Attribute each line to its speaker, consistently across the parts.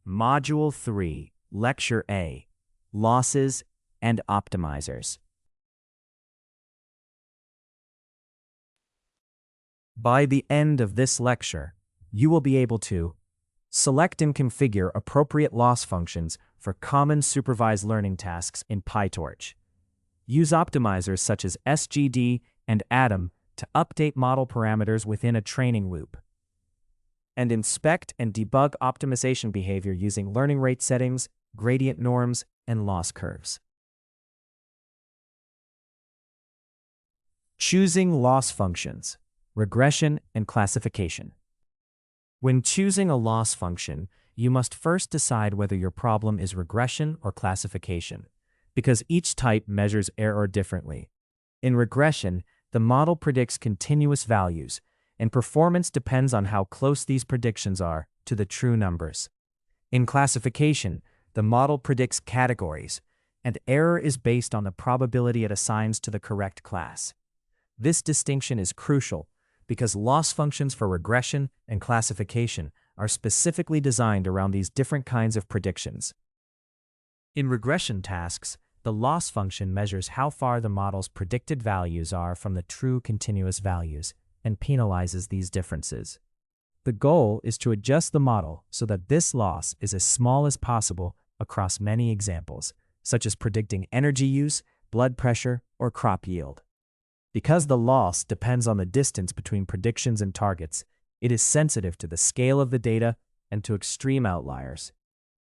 Speaker 1: Module 3, Lecture A, Losses and Optimizers. By the end of this lecture, you will be able to select and configure appropriate loss functions for common supervised learning tasks in PyTorch. Use optimizers such as SGD and Atom to update model parameters within a training loop. And inspect and debug optimization behavior using learning rate settings, gradient norms, and loss curves. Choosing loss functions, regression and classification. When choosing a loss function, you must first decide whether your problem is regression or classification, because each type measures error differently. In regression, the model predicts continuous values, and performance depends on how close these predictions are to the true numbers. In classification, the model predicts categories, and error is based on the probability it assigns to the correct class. This distinction is crucial because loss functions for regression and classification are specifically designed around these different kinds of predictions. In regression tasks, the loss function measures how far the model's predicted values are from the true continuous values and penalizes these differences. The goal is to adjust the model so that this loss is as small as possible across many examples, such as predicting energy use, blood pressure, or crop yield. Because the loss depends on the distance between predictions and targets, it is sensitive to the scale of the data and to extreme outliers.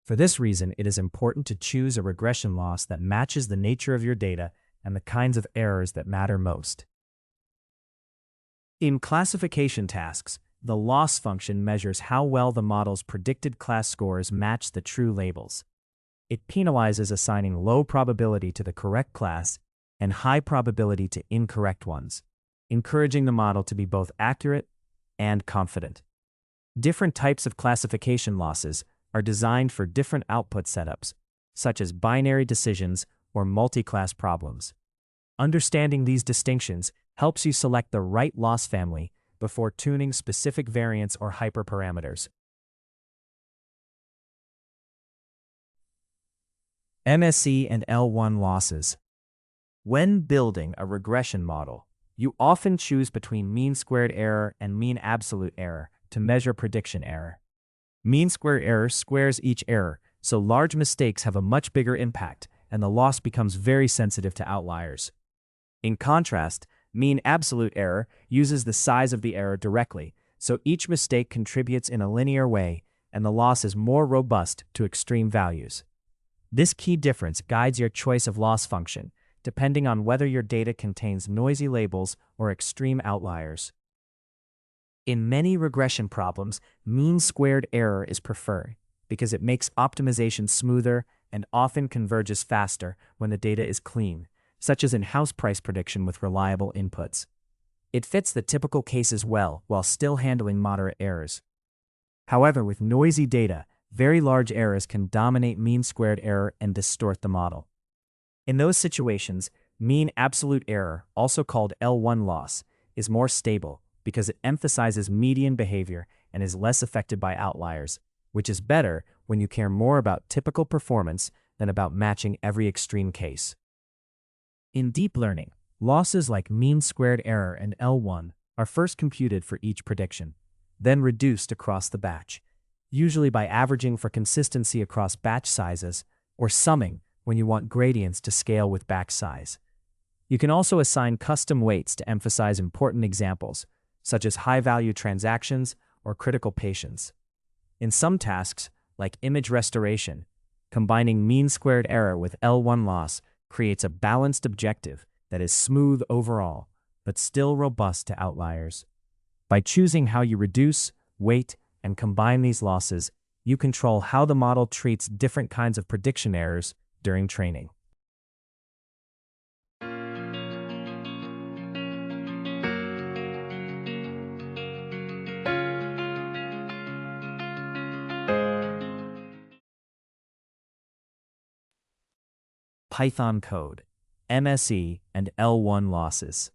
Speaker 1: For this reason, it is important to choose a regression loss that matches the nature of your data and the kinds of errors that matter most. In classification tasks, the loss function measures how well the model's predicted class scores match the true labels. It penalizes assigning low probability to the correct class and high probability to incorrect ones, encouraging the model to be both accurate and confident. Different types of classification losses are designed for different output setups, such as binary decisions or multi-class problems. Understanding these distinctions helps you select the right loss family before tuning specific variants or hyperparameters. MSE and L1 losses. When building a regression model, you often choose between mean squared error and mean absolute error to measure prediction error. Mean squared error squares each error, so large mistakes have a much bigger impact, and the loss becomes very sensitive to outliers. In contrast, mean absolute error uses the size of the error directly, so each mistake contributes in a linear way, and the loss is more robust to extreme values. This key difference guides your choice of loss function, depending on whether your data contains noisy labels or extreme outliers. In many regression problems, mean squared error is preferred because it makes optimization smoother and often converges faster when the data is clean, such as in house price prediction with reliable inputs. It fits the typical cases well while still handling moderate errors. However, with noisy data, very large errors can dominate mean squared error and distort the model. In those situations, mean absolute error, also called L1 loss, is more stable because it emphasizes median behavior and is less affected by outliers, which is better when you care more about typical performance than about matching every extreme case. In deep learning, losses like mean squared error and L1 are first computed for each prediction, then reduced across the batch, usually by averaging for consistency across batch sizes or summing when you want gradients to scale with batch size. You can also assign custom weights to emphasize important examples, such as high-value transactions or critical patients. In some tasks, like image restoration, combining mean squared error with L1 loss creates a balanced objective that is smooth overall, but still robust to outliers. By choosing how you reduce, weight, and combine these losses, you control how the model treats different kinds of prediction errors during training. Python code, MSE, and L1 losses.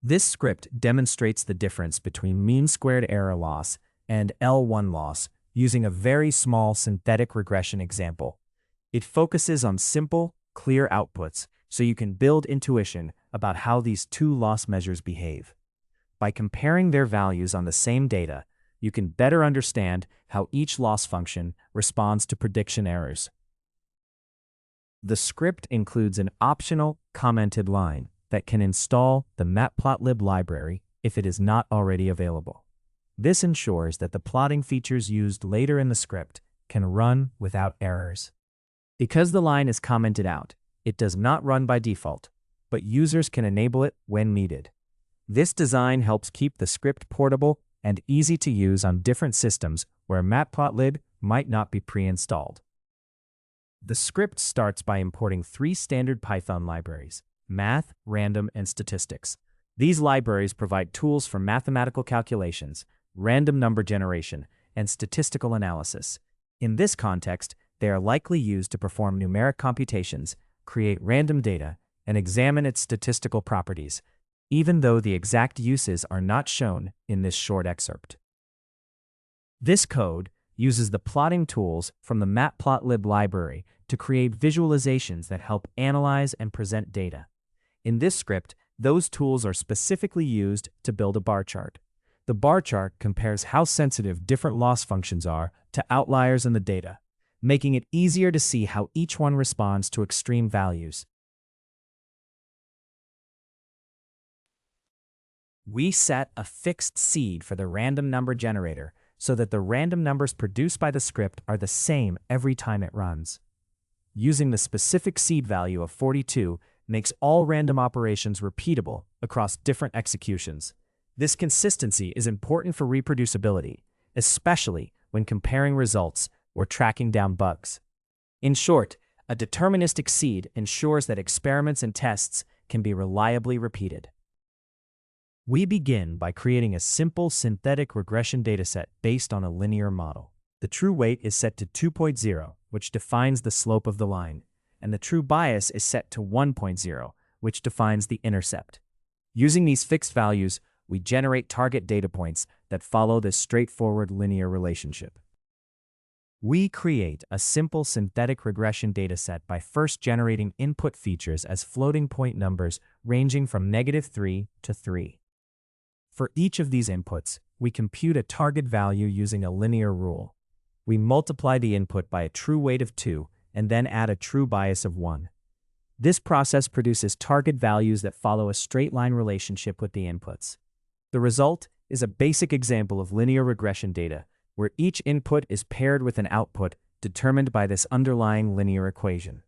Speaker 1: This script demonstrates the difference between mean squared error loss and L1 loss using a very small synthetic regression example. It focuses on simple, clear outputs so you can build intuition about how these two loss measures behave. By comparing their values on the same data, you can better understand how each loss function responds to prediction errors. The script includes an optional commented line that can install the matplotlib library if it is not already available. This ensures that the plotting features used later in the script can run without errors. Because the line is commented out, it does not run by default, but users can enable it when needed. This design helps keep the script portable and easy to use on different systems where matplotlib might not be pre-installed. The script starts by importing 3 standard Python libraries: math, random, and statistics. These libraries provide tools for mathematical calculations, random number generation, and statistical analysis. In this context, they are likely used to perform numeric computations, create random data, and examine its statistical properties, even though the exact uses are not shown in this short excerpt. This code uses the plotting tools from the matplotlib library to create visualizations that help analyze and present data. In this script, those tools are specifically used to build a bar chart. The bar chart compares how sensitive different loss functions are to outliers in the data, making it easier to see how each one responds to extreme values. We set a fixed seed for the random number generator so that the random numbers produced by the script are the same every time it runs. Using the specific seed value of 42 makes all random operations repeatable across different executions. This consistency is important for reproducibility, especially when comparing results or tracking down bugs. In short, a deterministic seed ensures that experiments and tests can be reliably repeated. We begin by creating a simple synthetic regression dataset based on a linear model. The true weight is set to 2.0, which defines the slope of the line, and the true bias is set to 1.0, which defines the intercept. Using these fixed values, we generate target data points that follow this straightforward linear relationship. We create a simple synthetic regression dataset by first generating input features as floating point numbers ranging from -3 to 3. For each of these inputs, we compute a target value using a linear rule. We multiply the input by a true weight of 2 and then add a true bias of 1. This process produces target values that follow a straight line relationship with the inputs. The result is a basic example of linear regression data, where each input is paired with an output determined by this underlying linear equation.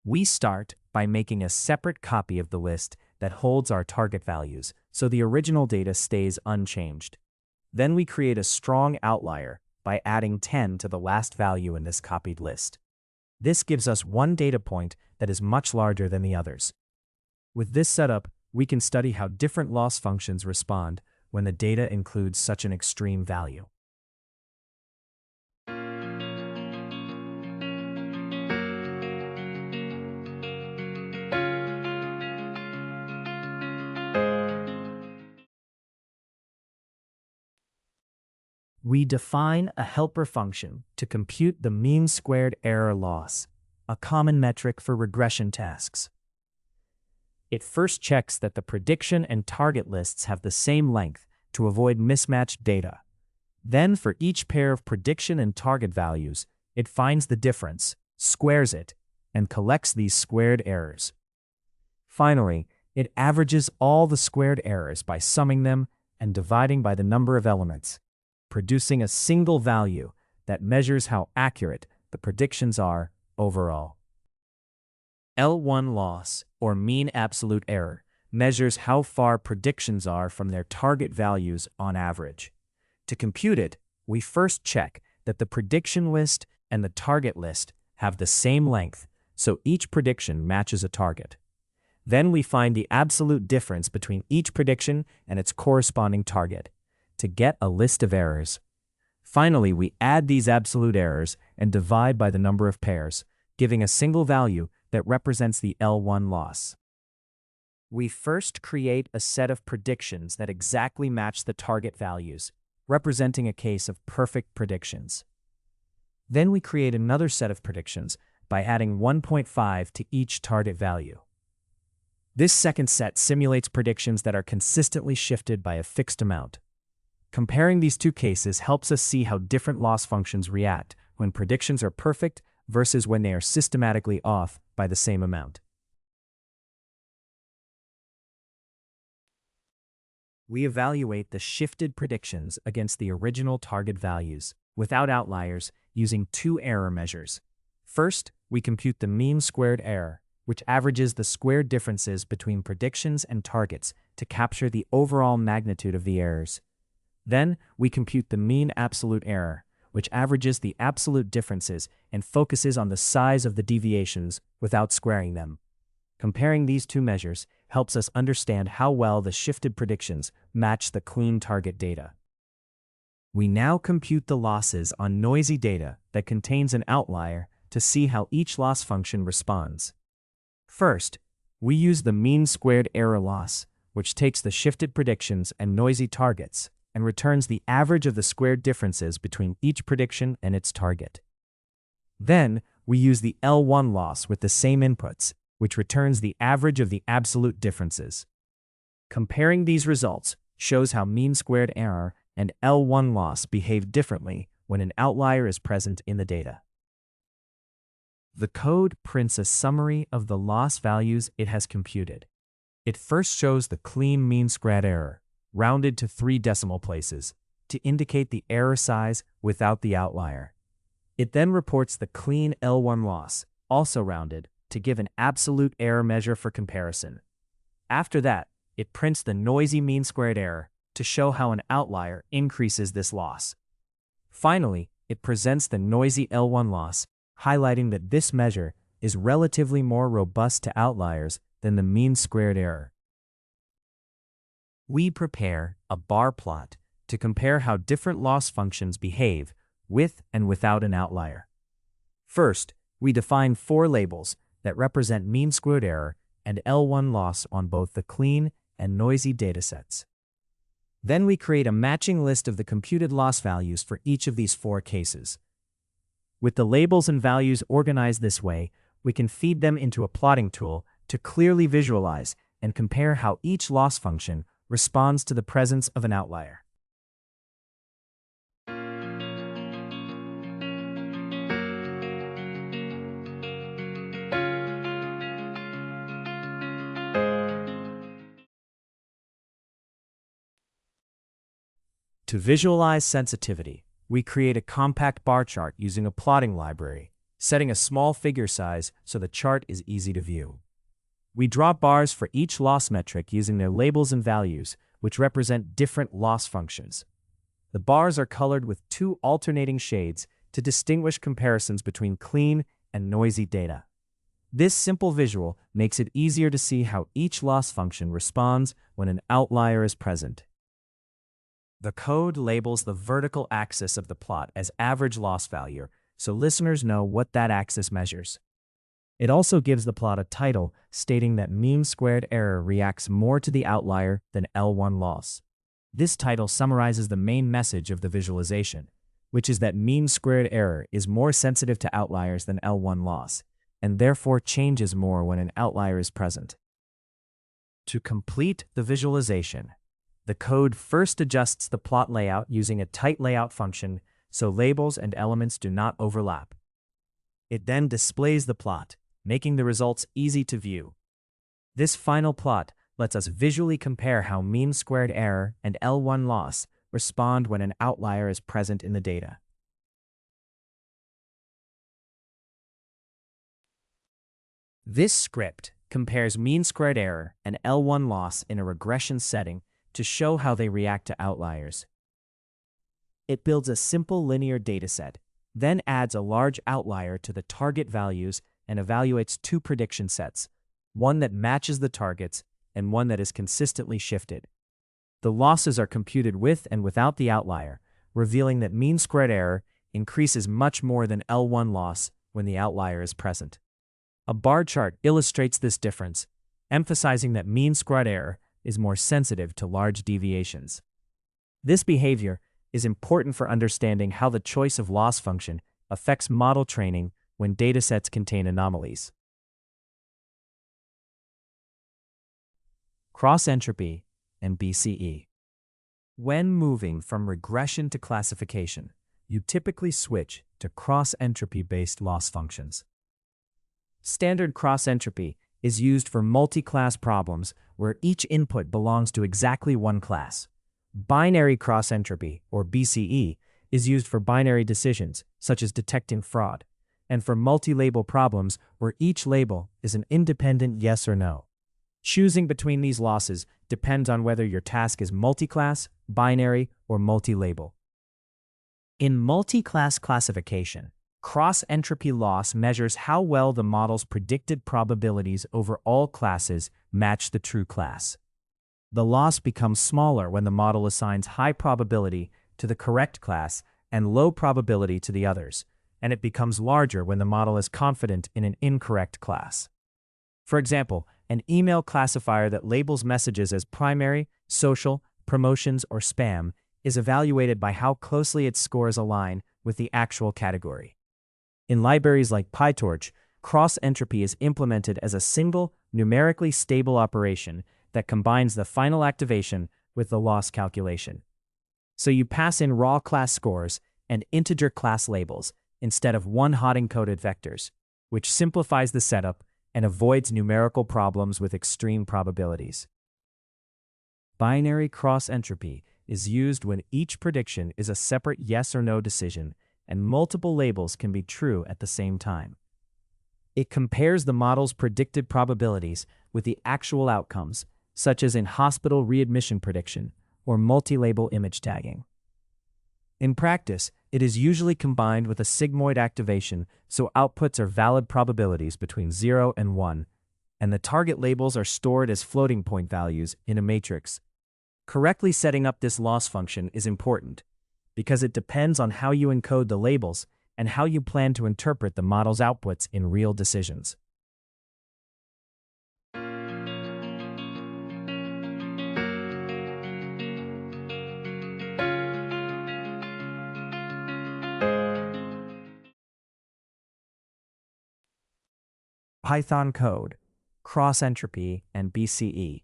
Speaker 1: We start by making a separate copy of the list that holds our target values, so the original data stays unchanged. Then we create a strong outlier by adding 10 to the last value in this copied list. This gives us one data point that is much larger than the others. With this setup, we can study how different loss functions respond when the data includes such an extreme value. We define a helper function to compute the mean squared error loss, a common metric for regression tasks. It first checks that the prediction and target lists have the same length to avoid mismatched data. Then, for each pair of prediction and target values, it finds the difference, squares it, and collects these squared errors. Finally, it averages all the squared errors by summing them and dividing by the number of elements, producing a single value that measures how accurate the predictions are overall. L1 loss, or mean absolute error, measures how far predictions are from their target values on average. To compute it, we first check that the prediction list and the target list have the same length, so each prediction matches a target. Then we find the absolute difference between each prediction and its corresponding target to get a list of errors. Finally, we add these absolute errors and divide by the number of pairs, giving a single value that represents the L1 loss. We first create a set of predictions that exactly match the target values, representing a case of perfect predictions. Then we create another set of predictions by adding 1.5 to each target value. This second set simulates predictions that are consistently shifted by a fixed amount. Comparing these two cases helps us see how different loss functions react when predictions are perfect versus when they are systematically off by the same amount. We evaluate the shifted predictions against the original target values, without outliers, using two error measures. First, we compute the mean squared error, which averages the squared differences between predictions and targets to capture the overall magnitude of the errors. Then, we compute the mean absolute error, which averages the absolute differences and focuses on the size of the deviations without squaring them. Comparing these two measures helps us understand how well the shifted predictions match the clean target data. We now compute the losses on noisy data that contains an outlier to see how each loss function responds. First, we use the mean squared error loss, which takes the shifted predictions and noisy targets and returns the average of the squared differences between each prediction and its target. Then, we use the L1 loss with the same inputs, which returns the average of the absolute differences. Comparing these results shows how mean squared error and L1 loss behave differently when an outlier is present in the data. The code prints a summary of the loss values it has computed. It first shows the clean mean squared error, rounded to 3 decimal places, to indicate the error size without the outlier. It then reports the clean L1 loss, also rounded, to give an absolute error measure for comparison. After that, it prints the noisy mean squared error to show how an outlier increases this loss. Finally, it presents the noisy L1 loss, highlighting that this measure is relatively more robust to outliers than the mean squared error. We prepare a bar plot to compare how different loss functions behave with and without an outlier. First, we define 4 labels that represent mean squared error and L1 loss on both the clean and noisy datasets. Then we create a matching list of the computed loss values for each of these 4 cases. With the labels and values organized this way, we can feed them into a plotting tool to clearly visualize and compare how each loss function responds to the presence of an outlier. To visualize sensitivity, we create a compact bar chart using a plotting library, setting a small figure size so the chart is easy to view. We draw bars for each loss metric using their labels and values, which represent different loss functions. The bars are colored with 2 alternating shades to distinguish comparisons between clean and noisy data. This simple visual makes it easier to see how each loss function responds when an outlier is present. The code labels the vertical axis of the plot as average loss value, so listeners know what that axis measures. It also gives the plot a title stating that mean squared error reacts more to the outlier than L1 loss. This title summarizes the main message of the visualization, which is that mean squared error is more sensitive to outliers than L1 loss, and therefore changes more when an outlier is present. To complete the visualization, the code first adjusts the plot layout using a tight layout function so labels and elements do not overlap. It then displays the plot, making the results easy to view. This final plot lets us visually compare how mean squared error and L1 loss respond when an outlier is present in the data. This script compares mean squared error and L1 loss in a regression setting to show how they react to outliers. It builds a simple linear dataset, then adds a large outlier to the target values and evaluates 2 prediction sets, one that matches the targets and one that is consistently shifted. The losses are computed with and without the outlier, revealing that mean squared error increases much more than L1 loss when the outlier is present. A bar chart illustrates this difference, emphasizing that mean squared error is more sensitive to large deviations. This behavior is important for understanding how the choice of loss function affects model training when datasets contain anomalies. Cross-entropy and BCE. When moving from regression to classification, you typically switch to cross-entropy-based loss functions. Standard cross-entropy is used for multi-class problems where each input belongs to exactly one class. Binary cross-entropy, or BCE, is used for binary decisions, such as detecting fraud, and for multi-label problems where each label is an independent yes or no. Choosing between these losses depends on whether your task is multi-class, binary, or multi-label. In multi-class classification, cross-entropy loss measures how well the model's predicted probabilities over all classes match the true class. The loss becomes smaller when the model assigns high probability to the correct class and low probability to the others, and it becomes larger when the model is confident in an incorrect class. For example, an email classifier that labels messages as primary, social, promotions, or spam is evaluated by how closely its scores align with the actual category. In libraries like PyTorch, cross-entropy is implemented as a single, numerically stable operation that combines the final activation with the loss calculation. So you pass in raw class scores and integer class labels instead of one-hot encoded vectors, which simplifies the setup and avoids numerical problems with extreme probabilities. Binary cross-entropy is used when each prediction is a separate yes or no decision and multiple labels can be true at the same time. It compares the model's predicted probabilities with the actual outcomes, such as in hospital readmission prediction or multi-label image tagging. In practice, it is usually combined with a sigmoid activation, so outputs are valid probabilities between 0 and 1, and the target labels are stored as floating point values in a matrix. Correctly setting up this loss function is important, because it depends on how you encode the labels and how you plan to interpret the model's outputs in real decisions. Python code, cross-entropy, and BCE.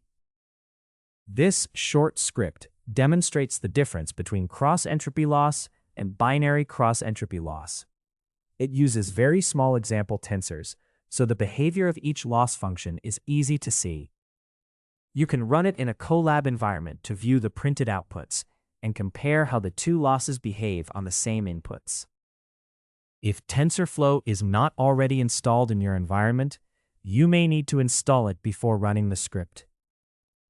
Speaker 1: This short script demonstrates the difference between cross-entropy loss and binary cross-entropy loss. It uses very small example tensors, so the behavior of each loss function is easy to see. You can run it in a Colab environment to view the printed outputs and compare how the two losses behave on the same inputs. If TensorFlow is not already installed in your environment, you may need to install it before running the script.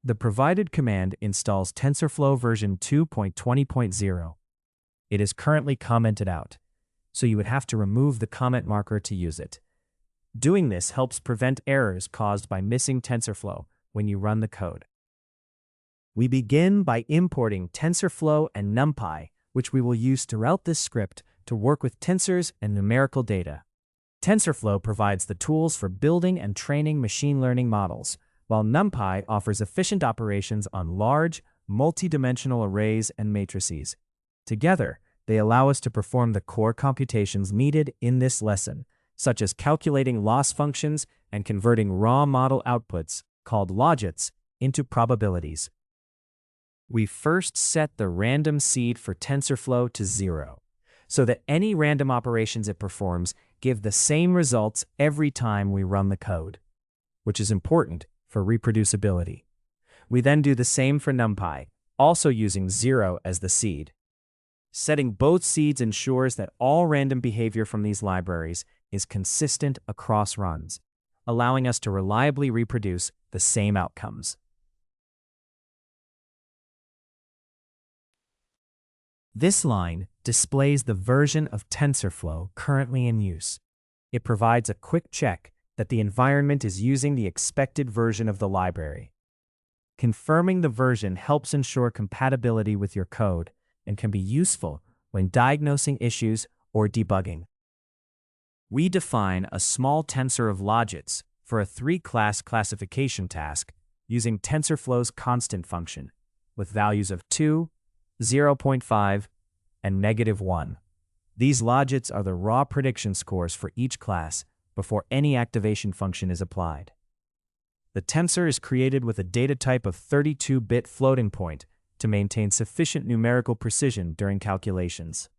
Speaker 1: The provided command installs TensorFlow version 2.20.0. It is currently commented out, so you would have to remove the comment marker to use it. Doing this helps prevent errors caused by missing TensorFlow when you run the code. We begin by importing TensorFlow and NumPy, which we will use throughout this script to work with tensors and numerical data. TensorFlow provides the tools for building and training machine learning models, while NumPy offers efficient operations on large, multi-dimensional arrays and matrices. Together, they allow us to perform the core computations needed in this lesson, such as calculating loss functions and converting raw model outputs, called logits, into probabilities. We first set the random seed for TensorFlow to 0, so that any random operations it performs give the same results every time we run the code, which is important for reproducibility. We then do the same for NumPy, also using 0 as the seed. Setting both seeds ensures that all random behavior from these libraries is consistent across runs, allowing us to reliably reproduce the same outcomes. This line displays the version of TensorFlow currently in use. It provides a quick check that the environment is using the expected version of the library. Confirming the version helps ensure compatibility with your code and can be useful when diagnosing issues or debugging. We define a small tensor of logits for a 3-class classification task using TensorFlow's constant function with values of 2, 0.5, and -1. These logits are the raw prediction scores for each class before any activation function is applied. The tensor is created with a data type of 32-bit floating point to maintain sufficient numerical precision during calculations.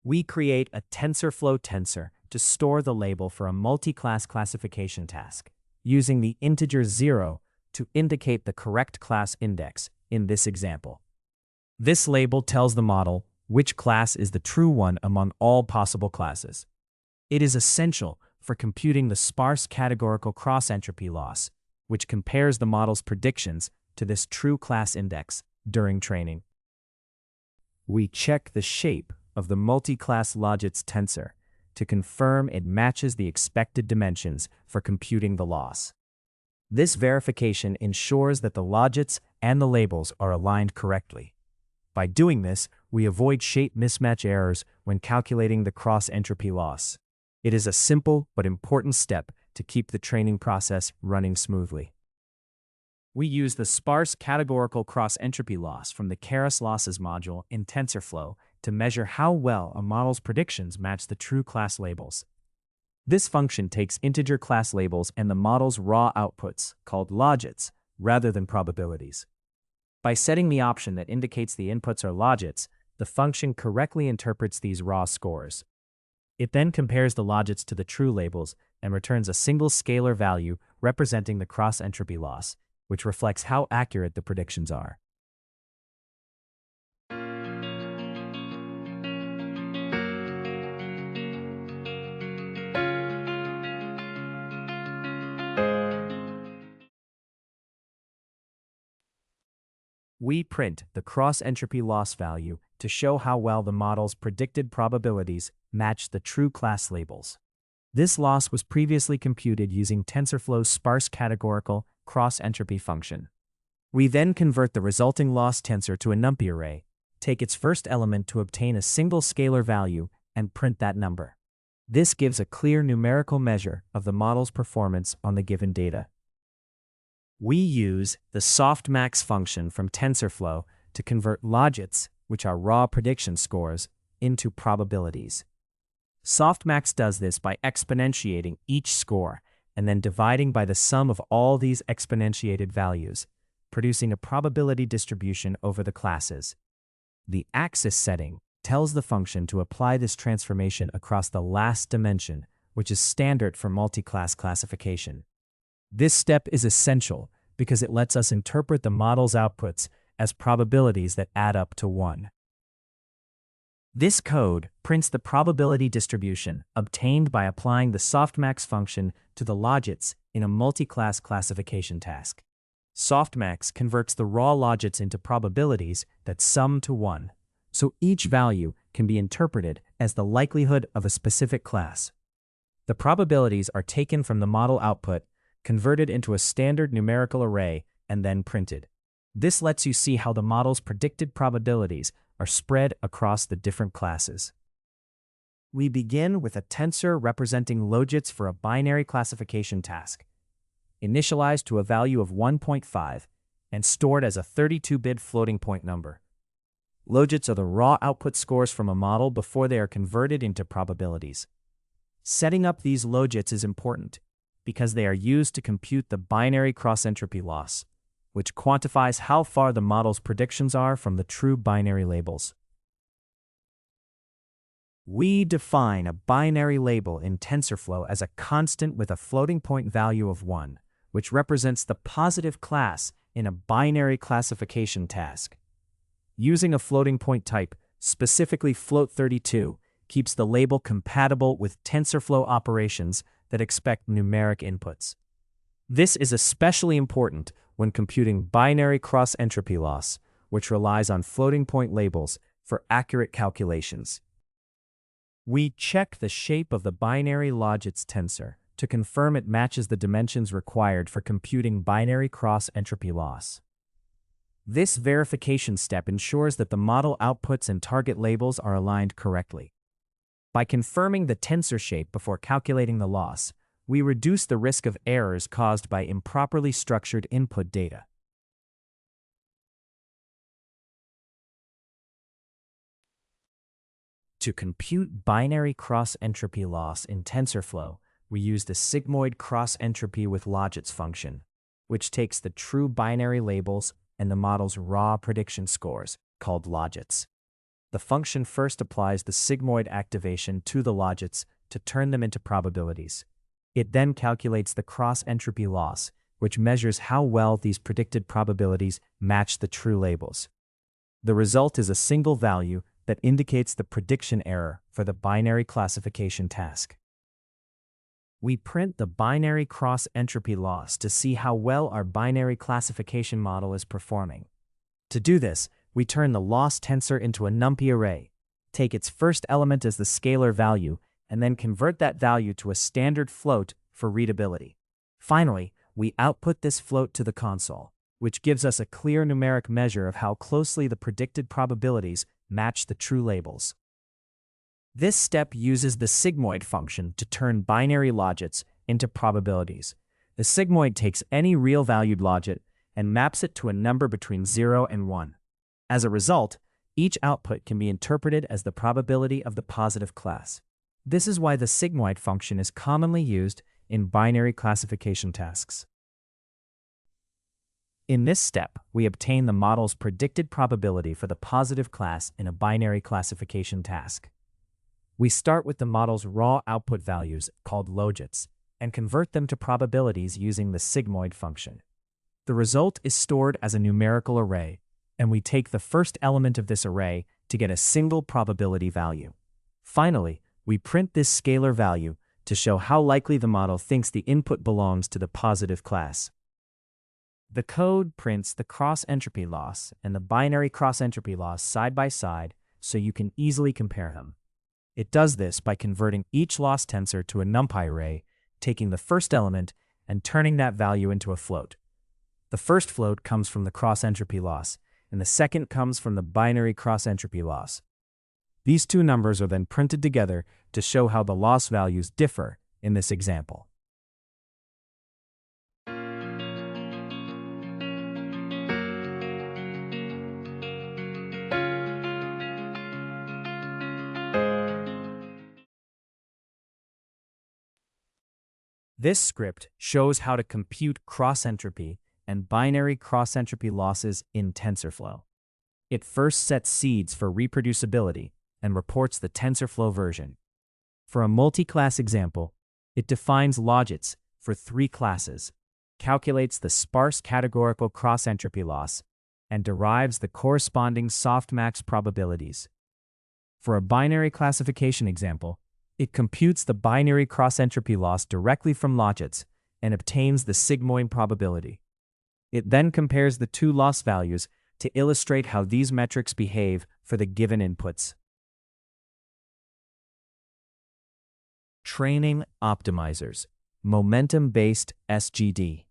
Speaker 1: We create a TensorFlow tensor to store the label for a multi-class classification task, using the integer 0 to indicate the correct class index in this example. This label tells the model which class is the true one among all possible classes. It is essential for computing the sparse categorical cross-entropy loss, which compares the model's predictions to this true class index during training. We check the shape of the multi-class logits tensor to confirm it matches the expected dimensions for computing the loss. This verification ensures that the logits and the labels are aligned correctly. By doing this, we avoid shape mismatch errors when calculating the cross-entropy loss. It is a simple but important step to keep the training process running smoothly. We use the sparse categorical cross-entropy loss from the Keras losses module in TensorFlow to measure how well a model's predictions match the true class labels. This function takes integer class labels and the model's raw outputs, called logits, rather than probabilities. By setting the option that indicates the inputs are logits, the function correctly interprets these raw scores. It then compares the logits to the true labels and returns a single scalar value representing the cross-entropy loss, which reflects how accurate the predictions are. We print the cross-entropy loss value to show how well the model's predicted probabilities match the true class labels. This loss was previously computed using TensorFlow's sparse categorical cross-entropy function. We then convert the resulting loss tensor to a NumPy array, take its first element to obtain a single scalar value, and print that number. This gives a clear numerical measure of the model's performance on the given data. We use the softmax function from TensorFlow to convert logits, which are raw prediction scores, into probabilities. Softmax does this by exponentiating each score and then dividing by the sum of all these exponentiated values, producing a probability distribution over the classes. The axis setting tells the function to apply this transformation across the last dimension, which is standard for multi-class classification. This step is essential because it lets us interpret the model's outputs as probabilities that add up to 1. This code prints the probability distribution obtained by applying the softmax function to the logits in a multi-class classification task. Softmax converts the raw logits into probabilities that sum to 1, so each value can be interpreted as the likelihood of a specific class. The probabilities are taken from the model output, converted into a standard numerical array, and then printed. This lets you see how the model's predicted probabilities are spread across the different classes. We begin with a tensor representing logits for a binary classification task, initialized to a value of 1.5 and stored as a 32-bit floating point number. Logits are the raw output scores from a model before they are converted into probabilities. Setting up these logits is important because they are used to compute the binary cross-entropy loss, which quantifies how far the model's predictions are from the true binary labels. We define a binary label in TensorFlow as a constant with a floating point value of 1, which represents the positive class in a binary classification task. Using a floating point type, specifically float32, keeps the label compatible with TensorFlow operations that expect numeric inputs. This is especially important when computing binary cross-entropy loss, which relies on floating point labels for accurate calculations. We check the shape of the binary logits tensor to confirm it matches the dimensions required for computing binary cross-entropy loss. This verification step ensures that the model outputs and target labels are aligned correctly. By confirming the tensor shape before calculating the loss, we reduce the risk of errors caused by improperly structured input data. To compute binary cross-entropy loss in TensorFlow, we use the sigmoid cross-entropy with logits function, which takes the true binary labels and the model's raw prediction scores, called logits. The function first applies the sigmoid activation to the logits to turn them into probabilities. It then calculates the cross-entropy loss, which measures how well these predicted probabilities match the true labels. The result is a single value that indicates the prediction error for the binary classification task. We print the binary cross-entropy loss to see how well our binary classification model is performing. To do this, we turn the loss tensor into a NumPy array, take its first element as the scalar value, and then convert that value to a standard float for readability. Finally, we output this float to the console, which gives us a clear numeric measure of how closely the predicted probabilities match the true labels. This step uses the sigmoid function to turn binary logits into probabilities. The sigmoid takes any real-valued logit and maps it to a number between 0 and 1. As a result, each output can be interpreted as the probability of the positive class. This is why the sigmoid function is commonly used in binary classification tasks. In this step, we obtain the model's predicted probability for the positive class in a binary classification task. We start with the model's raw output values, called logits, and convert them to probabilities using the sigmoid function. The result is stored as a numerical array, and we take the first element of this array to get a single probability value. Finally, we print this scalar value to show how likely the model thinks the input belongs to the positive class. The code prints the cross-entropy loss and the binary cross-entropy loss side by side so you can easily compare them. It does this by converting each loss tensor to a NumPy array, taking the first element and turning that value into a float. The first float comes from the cross-entropy loss, and the second comes from the binary cross-entropy loss. These two numbers are then printed together to show how the loss values differ in this example. This script shows how to compute cross-entropy and binary cross-entropy losses in TensorFlow. It first sets seeds for reproducibility and reports the TensorFlow version. For a multi-class example, it defines logits for 3 classes, calculates the sparse categorical cross-entropy loss, and derives the corresponding softmax probabilities. For a binary classification example, it computes the binary cross-entropy loss directly from logits and obtains the sigmoid probability. It then compares the two loss values to illustrate how these metrics behave for the given inputs. Training optimizers. Momentum-based SGD.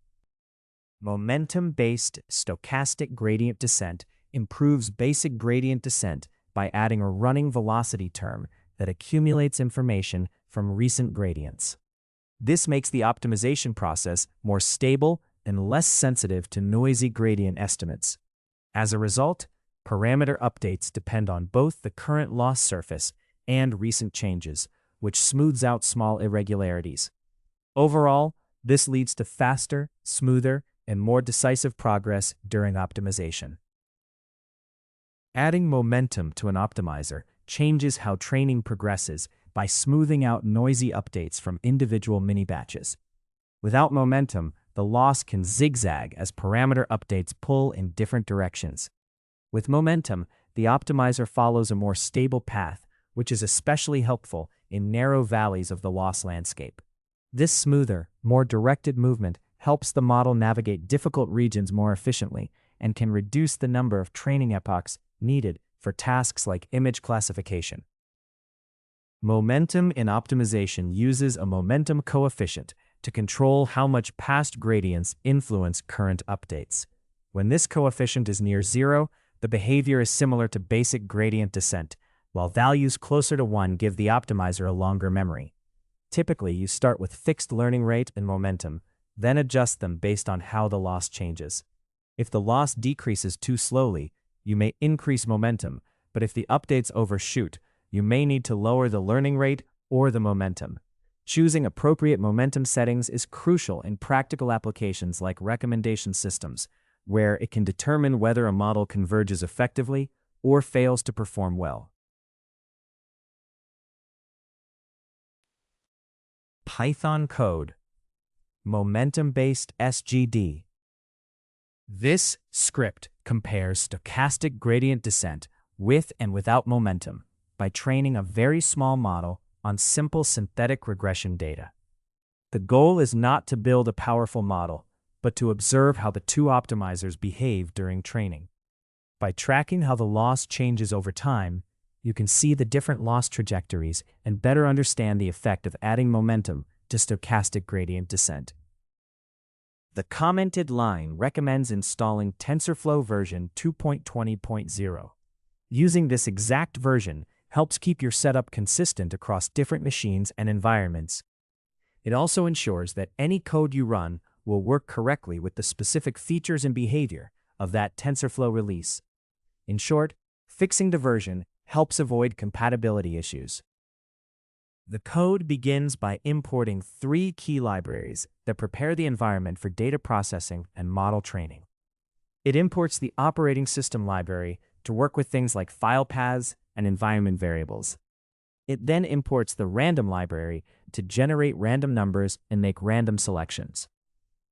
Speaker 1: Momentum-based stochastic gradient descent improves basic gradient descent by adding a running velocity term that accumulates information from recent gradients. This makes the optimization process more stable and less sensitive to noisy gradient estimates. As a result, parameter updates depend on both the current loss surface and recent changes, which smooths out small irregularities. Overall, this leads to faster, smoother, and more decisive progress during optimization. Adding momentum to an optimizer changes how training progresses by smoothing out noisy updates from individual mini-batches. Without momentum, the loss can zigzag as parameter updates pull in different directions. With momentum, the optimizer follows a more stable path, which is especially helpful in narrow valleys of the loss landscape. This smoother, more directed movement helps the model navigate difficult regions more efficiently and can reduce the number of training epochs needed for tasks like image classification. Momentum in optimization uses a momentum coefficient to control how much past gradients influence current updates. When this coefficient is near 0, the behavior is similar to basic gradient descent, while values closer to 1 give the optimizer a longer memory. Typically, you start with fixed learning rate and momentum, then adjust them based on how the loss changes. If the loss decreases too slowly, you may increase momentum, but if the updates overshoot, you may need to lower the learning rate or the momentum. Choosing appropriate momentum settings is crucial in practical applications like recommendation systems, where it can determine whether a model converges effectively or fails to perform well. Python code. Momentum-based SGD. This script compares stochastic gradient descent with and without momentum by training a very small model on simple synthetic regression data. The goal is not to build a powerful model, but to observe how the two optimizers behave during training. By tracking how the loss changes over time, you can see the different loss trajectories and better understand the effect of adding momentum to stochastic gradient descent. The commented line recommends installing TensorFlow version 2.20.0. Using this exact version helps keep your setup consistent across different machines and environments. It also ensures that any code you run will work correctly with the specific features and behavior of that TensorFlow release. In short, fixing the version helps avoid compatibility issues. The code begins by importing 3 key libraries that prepare the environment for data processing and model training. It imports the operating system library to work with things like file paths and environment variables. It then imports the random library to generate random numbers and make random selections.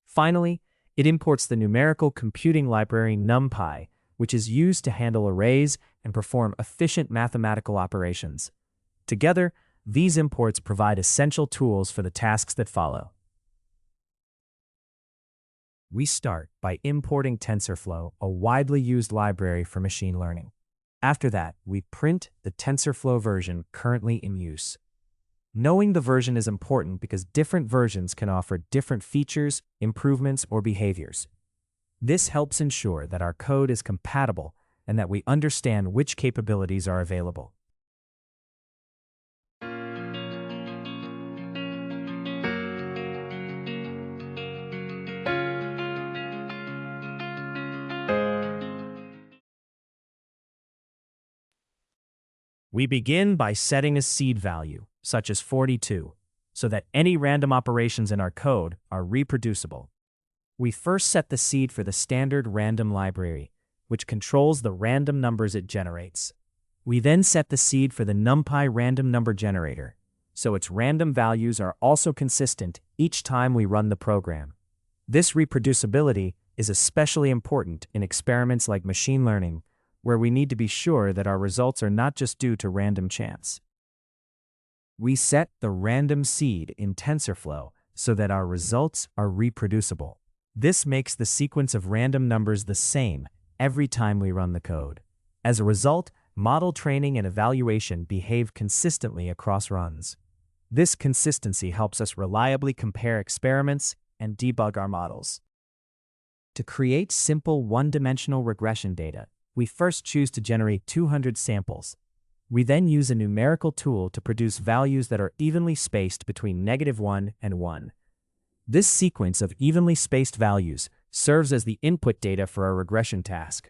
Speaker 1: Finally, it imports the numerical computing library NumPy, which is used to handle arrays and perform efficient mathematical operations. Together, these imports provide essential tools for the tasks that follow. We start by importing TensorFlow, a widely used library for machine learning. After that, we print the TensorFlow version currently in use. Knowing the version is important because different versions can offer different features, improvements, or behaviors. This helps ensure that our code is compatible and that we understand which capabilities are available. We begin by setting a seed value, such as 42, so that any random operations in our code are reproducible. We first set the seed for the standard random library, which controls the random numbers it generates. We then set the seed for the NumPy random number generator, so its random values are also consistent each time we run the program. This reproducibility is especially important in experiments like machine learning, where we need to be sure that our results are not just due to random chance. We set the random seed in TensorFlow so that our results are reproducible. This makes the sequence of random numbers the same every time we run the code. As a result, model training and evaluation behave consistently across runs. This consistency helps us reliably compare experiments and debug our models. To create simple one-dimensional regression data, we first choose to generate 200 samples. We then use a numerical tool to produce values that are evenly spaced between -1 and 1. This sequence of evenly spaced values serves as the input data for our regression task.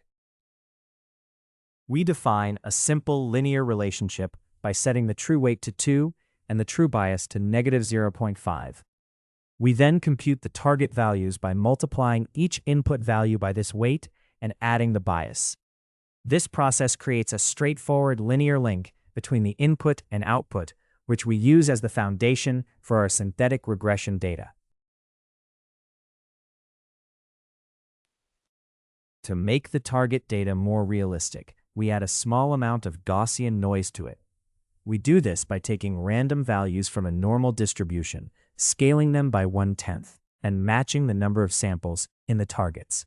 Speaker 1: We define a simple linear relationship by setting the true weight to 2 and the true bias to -0.5. We then compute the target values by multiplying each input value by this weight and adding the bias. This process creates a straightforward linear link between the input and output, which we use as the foundation for our synthetic regression data. To make the target data more realistic, we add a small amount of Gaussian noise to it. We do this by taking random values from a normal distribution, scaling them by 1/10, and matching the number of samples in the targets.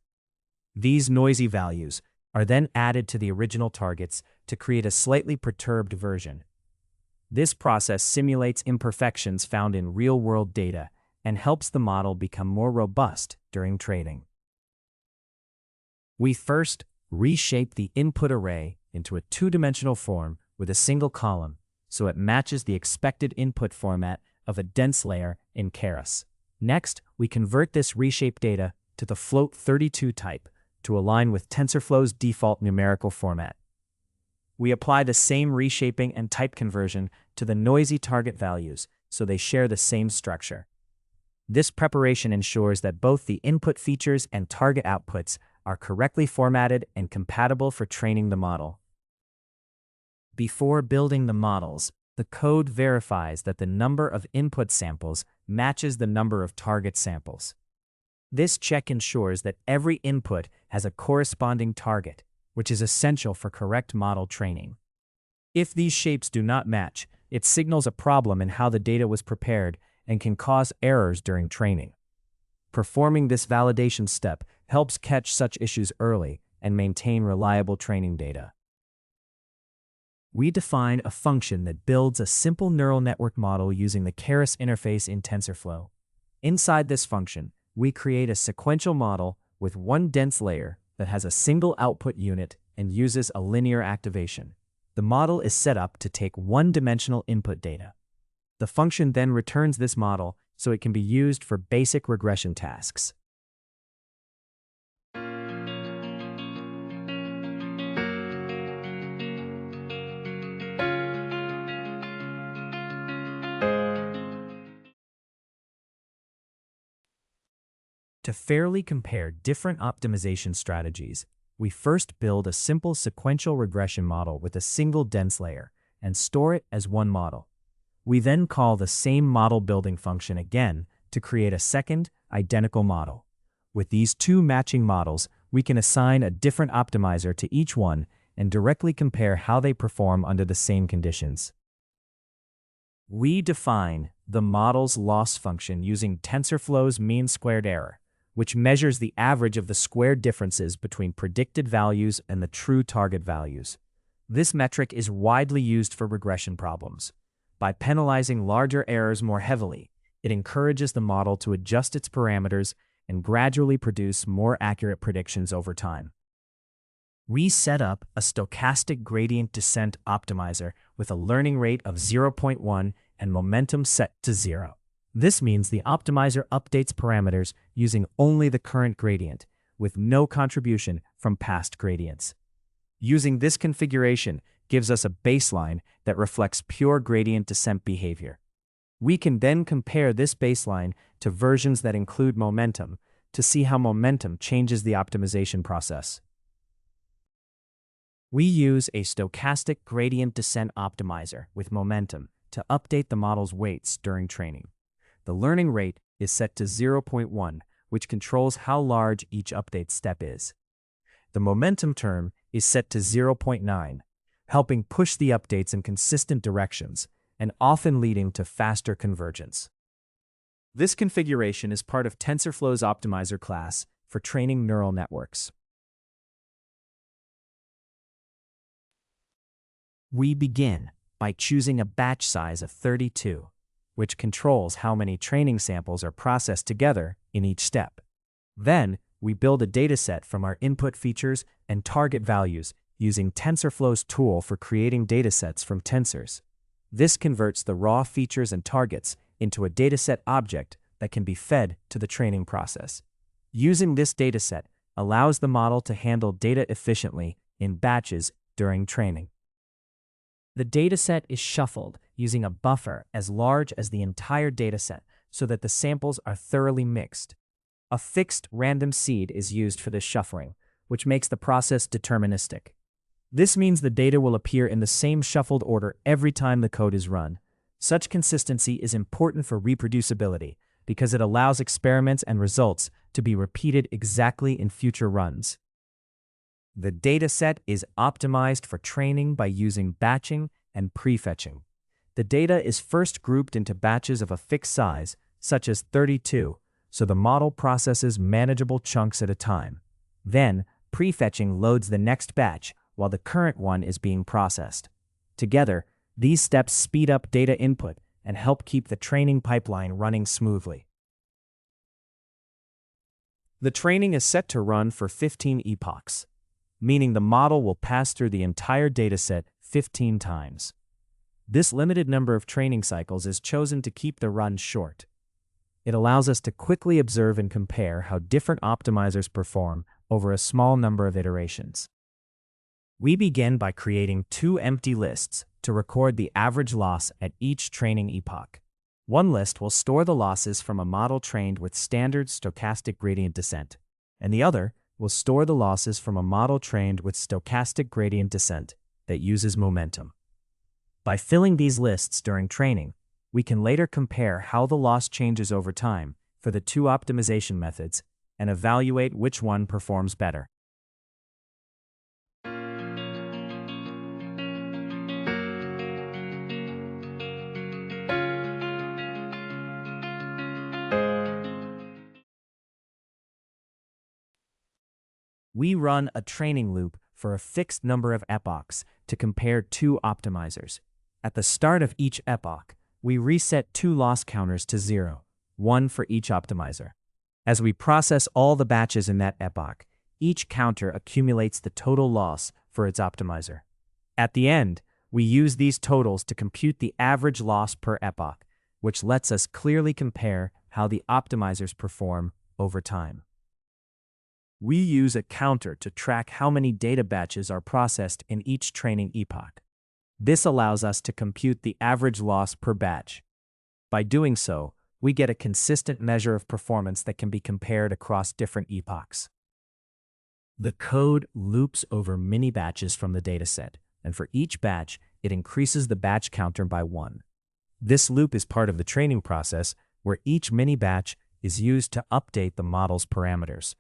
Speaker 1: These noisy values are then added to the original targets to create a slightly perturbed version. This process simulates imperfections found in real-world data and helps the model become more robust during training. We first reshape the input array into a two-dimensional form with a single column so it matches the expected input format of a dense layer in Keras. Next, we convert this reshaped data to the float 32 type to align with TensorFlow's default numerical format. We apply the same reshaping and type conversion to the noisy target values so they share the same structure. This preparation ensures that both the input features and target outputs are correctly formatted and compatible for training the model. Before building the models, the code verifies that the number of input samples matches the number of target samples. This check ensures that every input has a corresponding target, which is essential for correct model training. If these shapes do not match, it signals a problem in how the data was prepared and can cause errors during training. Performing this validation step helps catch such issues early and maintain reliable training data. We define a function that builds a simple neural network model using the Keras interface in TensorFlow. Inside this function, we create a sequential model with one dense layer that has a single output unit and uses a linear activation. The model is set up to take one-dimensional input data. The function then returns this model so it can be used for basic regression tasks. To fairly compare different optimization strategies, we first build a simple sequential regression model with a single dense layer and store it as one model. We then call the same model building function again to create a second, identical model. With these two matching models, we can assign a different optimizer to each one and directly compare how they perform under the same conditions. We define the model's loss function using TensorFlow's mean squared error, which measures the average of the squared differences between predicted values and the true target values. This metric is widely used for regression problems. By penalizing larger errors more heavily, it encourages the model to adjust its parameters and gradually produce more accurate predictions over time. We set up a stochastic gradient descent optimizer with a learning rate of 0.1 and momentum set to 0. This means the optimizer updates parameters using only the current gradient, with no contribution from past gradients. Using this configuration gives us a baseline that reflects pure gradient descent behavior. We can then compare this baseline to versions that include momentum to see how momentum changes the optimization process. We use a stochastic gradient descent optimizer with momentum to update the model's weights during training. The learning rate is set to 0.1, which controls how large each update step is. The momentum term is set to 0.9, helping push the updates in consistent directions and often leading to faster convergence. This configuration is part of TensorFlow's optimizer class for training neural networks. We begin by choosing a batch size of 32. Which controls how many training samples are processed together in each step. Then, we build a dataset from our input features and target values using TensorFlow's tool for creating datasets from tensors. This converts the raw features and targets into a dataset object that can be fed to the training process. Using this dataset allows the model to handle data efficiently in batches during training. The dataset is shuffled using a buffer as large as the entire dataset so that the samples are thoroughly mixed. A fixed random seed is used for this shuffling, which makes the process deterministic. This means the data will appear in the same shuffled order every time the code is run. Such consistency is important for reproducibility because it allows experiments and results to be repeated exactly in future runs. The dataset is optimized for training by using batching and prefetching. The data is first grouped into batches of a fixed size, such as 32, so the model processes manageable chunks at a time. Then, prefetching loads the next batch while the current one is being processed. Together, these steps speed up data input and help keep the training pipeline running smoothly. The training is set to run for 15 epochs, meaning the model will pass through the entire dataset 15 times. This limited number of training cycles is chosen to keep the run short. It allows us to quickly observe and compare how different optimizers perform over a small number of iterations. We begin by creating two empty lists to record the average loss at each training epoch. One list will store the losses from a model trained with standard stochastic gradient descent, and the other will store the losses from a model trained with stochastic gradient descent that uses momentum. By filling these lists during training, we can later compare how the loss changes over time for the two optimization methods and evaluate which one performs better. We run a training loop for a fixed number of epochs to compare two optimizers. At the start of each epoch, we reset two loss counters to 0, one for each optimizer. As we process all the batches in that epoch, each counter accumulates the total loss for its optimizer. At the end, we use these totals to compute the average loss per epoch, which lets us clearly compare how the optimizers perform over time. We use a counter to track how many data batches are processed in each training epoch. This allows us to compute the average loss per batch. By doing so, we get a consistent measure of performance that can be compared across different epochs. The code loops over mini batches from the dataset, and for each batch, it increases the batch counter by 1. This loop is part of the training process where each mini batch is used to update the model's parameters.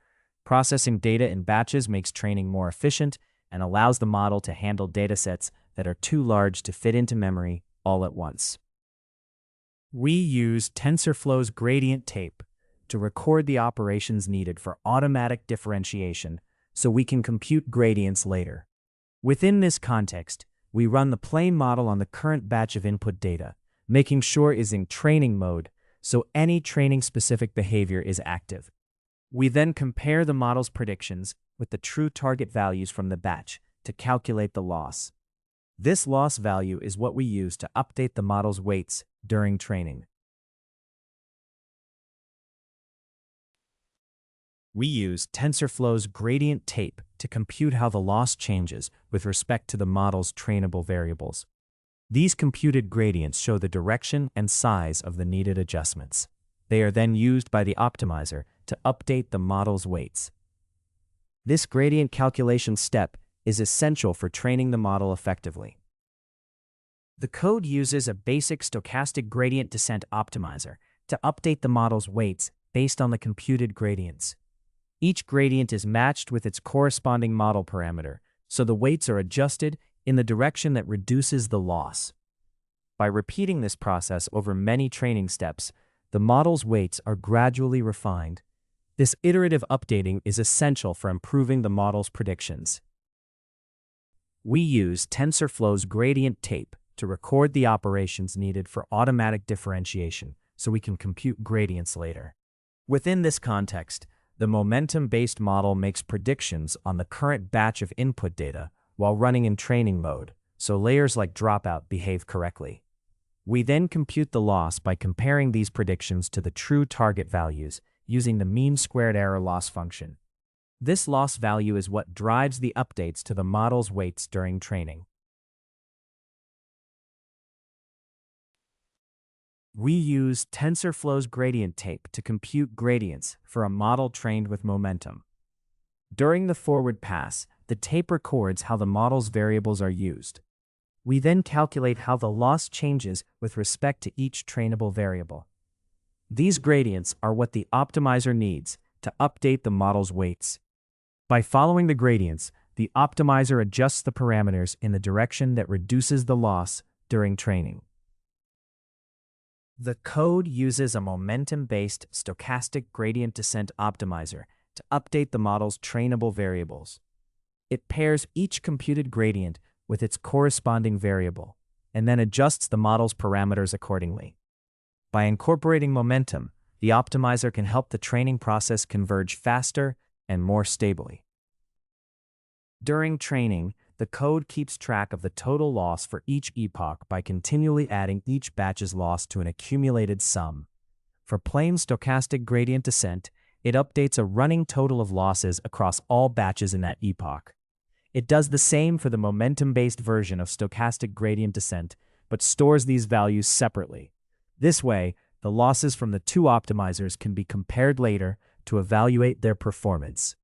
Speaker 1: Processing data in batches makes training more efficient and allows the model to handle datasets that are too large to fit into memory all at once. We use TensorFlow's gradient tape to record the operations needed for automatic differentiation so we can compute gradients later. Within this context, we run the plain model on the current batch of input data, making sure it is in training mode so any training-specific behavior is active. We then compare the model's predictions with the true target values from the batch to calculate the loss. This loss value is what we use to update the model's weights during training. We use TensorFlow's gradient tape to compute how the loss changes with respect to the model's trainable variables. These computed gradients show the direction and size of the needed adjustments. They are then used by the optimizer to update the model's weights. This gradient calculation step is essential for training the model effectively. The code uses a basic stochastic gradient descent optimizer to update the model's weights based on the computed gradients. Each gradient is matched with its corresponding model parameter, so the weights are adjusted in the direction that reduces the loss. By repeating this process over many training steps, the model's weights are gradually refined. This iterative updating is essential for improving the model's predictions. We use TensorFlow's gradient tape to record the operations needed for automatic differentiation so we can compute gradients later. Within this context, the momentum-based model makes predictions on the current batch of input data while running in training mode, so layers like dropout behave correctly. We then compute the loss by comparing these predictions to the true target values using the mean squared error loss function. This loss value is what drives the updates to the model's weights during training. We use TensorFlow's gradient tape to compute gradients for a model trained with momentum. During the forward pass, the tape records how the model's variables are used. We then calculate how the loss changes with respect to each trainable variable. These gradients are what the optimizer needs to update the model's weights. By following the gradients, the optimizer adjusts the parameters in the direction that reduces the loss during training. The code uses a momentum-based stochastic gradient descent optimizer to update the model's trainable variables. It pairs each computed gradient with its corresponding variable, and then adjusts the model's parameters accordingly. By incorporating momentum, the optimizer can help the training process converge faster and more stably. During training, the code keeps track of the total loss for each epoch by continually adding each batch's loss to an accumulated sum. For plain stochastic gradient descent, it updates a running total of losses across all batches in that epoch. It does the same for the momentum-based version of stochastic gradient descent, but stores these values separately. This way, the losses from the two optimizers can be compared later to evaluate their performance.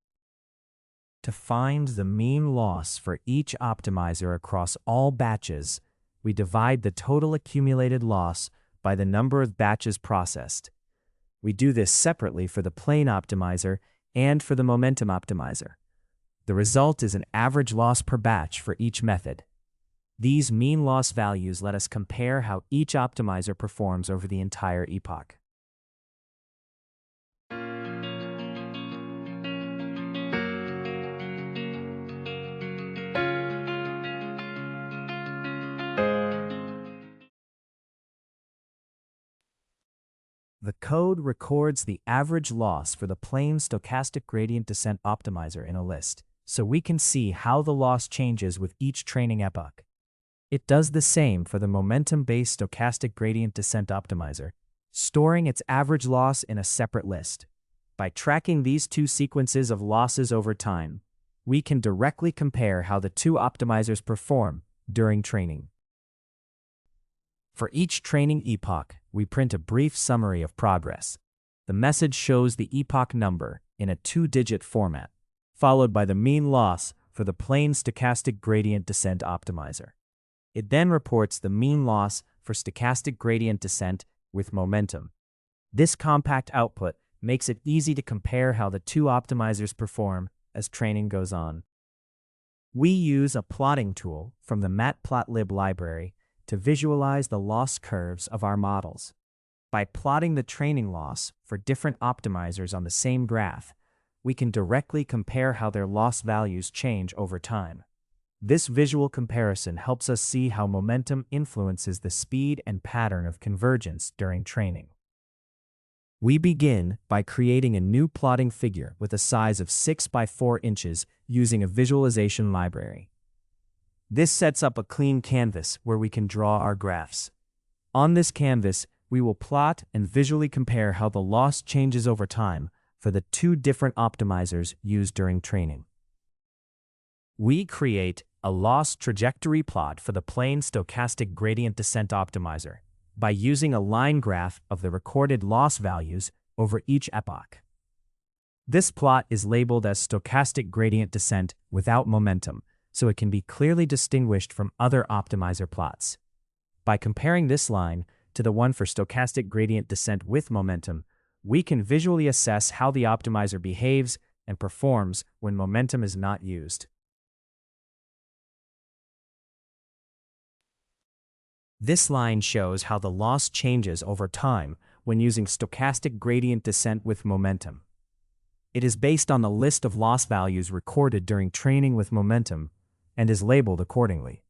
Speaker 1: To find the mean loss for each optimizer across all batches, we divide the total accumulated loss by the number of batches processed. We do this separately for the plane optimizer and for the momentum optimizer. The result is an average loss per batch for each method. These mean loss values let us compare how each optimizer performs over the entire epoch. The code records the average loss for the plane stochastic gradient descent optimizer in a list, so we can see how the loss changes with each training epoch. It does the same for the momentum-based stochastic gradient descent optimizer, storing its average loss in a separate list. By tracking these two sequences of losses over time, we can directly compare how the two optimizers perform during training. For each training epoch, we print a brief summary of progress. The message shows the epoch number in a 2-digit format, followed by the mean loss for the plane stochastic gradient descent optimizer. It then reports the mean loss for stochastic gradient descent with momentum. This compact output makes it easy to compare how the two optimizers perform as training goes on. We use a plotting tool from the matplotlib library to visualize the loss curves of our models. By plotting the training loss for different optimizers on the same graph, we can directly compare how their loss values change over time. This visual comparison helps us see how momentum influences the speed and pattern of convergence during training. We begin by creating a new plotting figure with a size of 6 by 4 inches using a visualization library. This sets up a clean canvas where we can draw our graphs. On this canvas, we will plot and visually compare how the loss changes over time for the two different optimizers used during training. We create a loss trajectory plot for the plane stochastic gradient descent optimizer by using a line graph of the recorded loss values over each epoch. This plot is labeled as stochastic gradient descent without momentum, so it can be clearly distinguished from other optimizer plots. By comparing this line to the one for stochastic gradient descent with momentum, we can visually assess how the optimizer behaves and performs when momentum is not used. This line shows how the loss changes over time when using stochastic gradient descent with momentum. It is based on the list of loss values recorded during training with momentum and is labeled accordingly.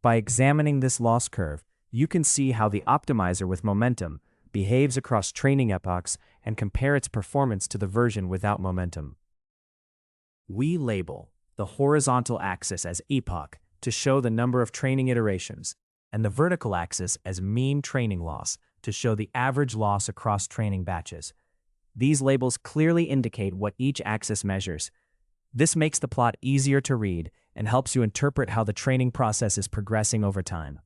Speaker 1: By examining this loss curve, you can see how the optimizer with momentum behaves across training epochs and compare its performance to the version without momentum. We label the horizontal axis as epoch to show the number of training iterations, and the vertical axis as mean training loss to show the average loss across training batches. These labels clearly indicate what each axis measures. This makes the plot easier to read and helps you interpret how the training process is progressing over time.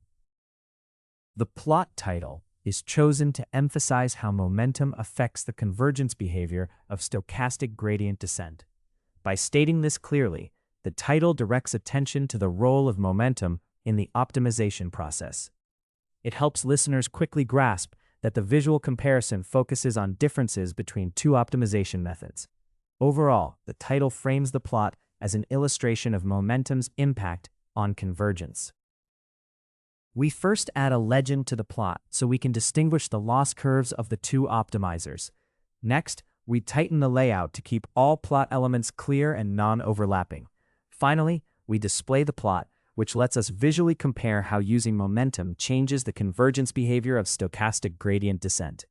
Speaker 1: The plot title is chosen to emphasize how momentum affects the convergence behavior of stochastic gradient descent. By stating this clearly, the title directs attention to the role of momentum in the optimization process. It helps listeners quickly grasp that the visual comparison focuses on differences between two optimization methods. Overall, the title frames the plot as an illustration of momentum's impact on convergence. We first add a legend to the plot so we can distinguish the loss curves of the two optimizers. Next, we tighten the layout to keep all plot elements clear and non-overlapping. Finally, we display the plot, which lets us visually compare how using momentum changes the convergence behavior of stochastic gradient descent.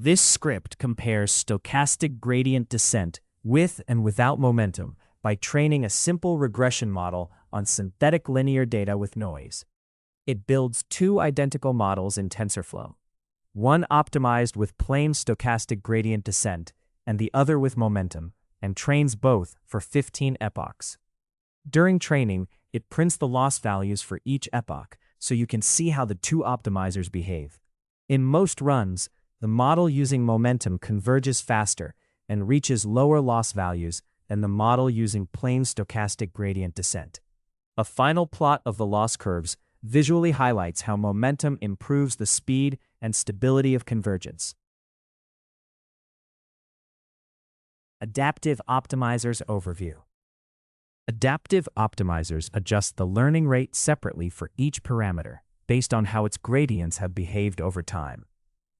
Speaker 1: This script compares stochastic gradient descent with and without momentum by training a simple regression model on synthetic linear data with noise. It builds two identical models in TensorFlow, one optimized with plain stochastic gradient descent and the other with momentum, and trains both for 15 epochs. During training, it prints the loss values for each epoch so you can see how the two optimizers behave. In most runs, the model using momentum converges faster and reaches lower loss values than the model using plain stochastic gradient descent. A final plot of the loss curves visually highlights how momentum improves the speed and stability of convergence. Adaptive Optimizers Overview. Adaptive optimizers adjust the learning rate separately for each parameter, based on how its gradients have behaved over time.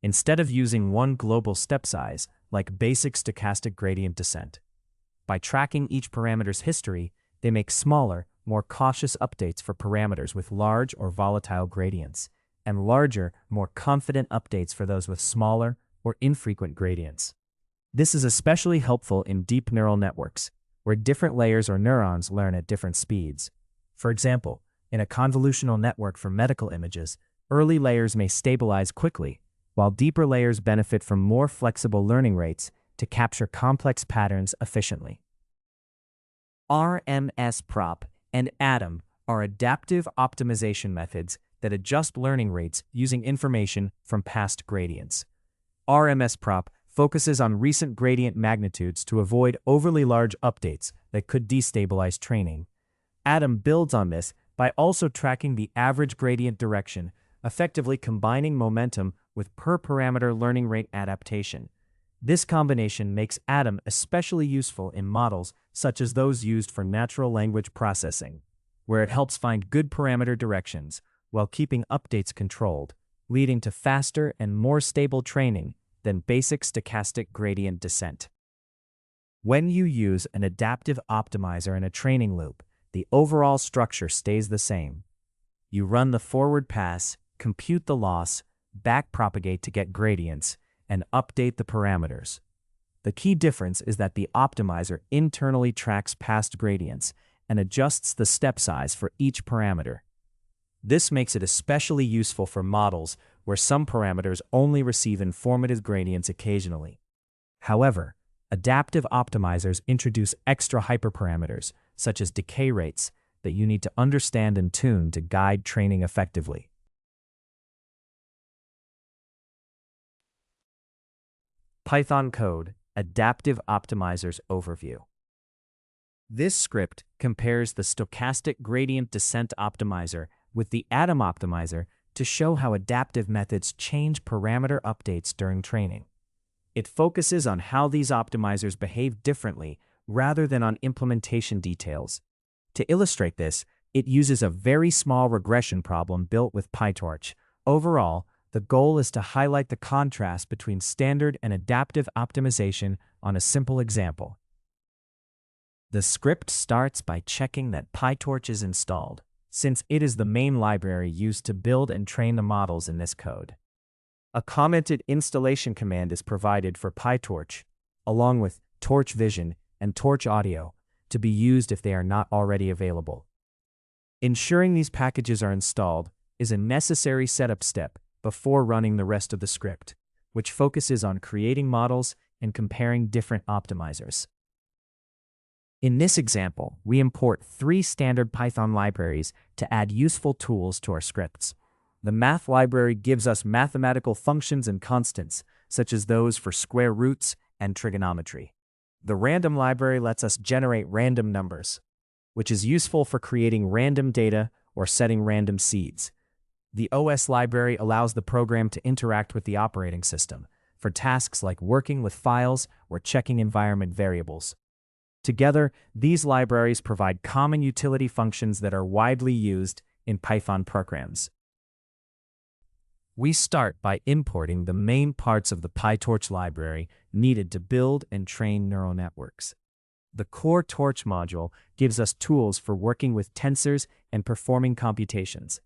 Speaker 1: Instead of using one global step size, like basic stochastic gradient descent. By tracking each parameter's history, they make smaller, more cautious updates for parameters with large or volatile gradients, and larger, more confident updates for those with smaller or infrequent gradients. This is especially helpful in deep neural networks, where different layers or neurons learn at different speeds. For example, in a convolutional network for medical images, early layers may stabilize quickly, while deeper layers benefit from more flexible learning rates to capture complex patterns efficiently. RMSProp and ADAM are adaptive optimization methods that adjust learning rates using information from past gradients. RMSProp focuses on recent gradient magnitudes to avoid overly large updates that could destabilize training. ADAM builds on this by also tracking the average gradient direction, effectively combining momentum with per-parameter learning rate adaptation. This combination makes ADAM especially useful in models such as those used for natural language processing, where it helps find good parameter directions while keeping updates controlled, leading to faster and more stable training than basic stochastic gradient descent. When you use an adaptive optimizer in a training loop, the overall structure stays the same. You run the forward pass, compute the loss, backpropagate to get gradients, and update the parameters. The key difference is that the optimizer internally tracks past gradients and adjusts the step size for each parameter. This makes it especially useful for models where some parameters only receive informative gradients occasionally. However, adaptive optimizers introduce extra hyperparameters, such as decay rates, that you need to understand and tune to guide training effectively. Python code, Adaptive Optimizers Overview. This script compares the stochastic gradient descent optimizer with the ADAM optimizer to show how adaptive methods change parameter updates during training. It focuses on how these optimizers behave differently rather than on implementation details. To illustrate this, it uses a very small regression problem built with PyTorch. Overall, the goal is to highlight the contrast between standard and adaptive optimization on a simple example. The script starts by checking that PyTorch is installed, since it is the main library used to build and train the models in this code. A commented installation command is provided for PyTorch, along with Torch Vision and Torch Audio, to be used if they are not already available. Ensuring these packages are installed is a necessary setup step before running the rest of the script, which focuses on creating models and comparing different optimizers. In this example, we import 3 standard Python libraries to add useful tools to our scripts. The math library gives us mathematical functions and constants, such as those for square roots and trigonometry. The random library lets us generate random numbers, which is useful for creating random data or setting random seeds. The OS library allows the program to interact with the operating system for tasks like working with files or checking environment variables. Together, these libraries provide common utility functions that are widely used in Python programs. We start by importing the main parts of the PyTorch library needed to build and train neural networks. The core Torch module gives us tools for working with tensors and performing computations.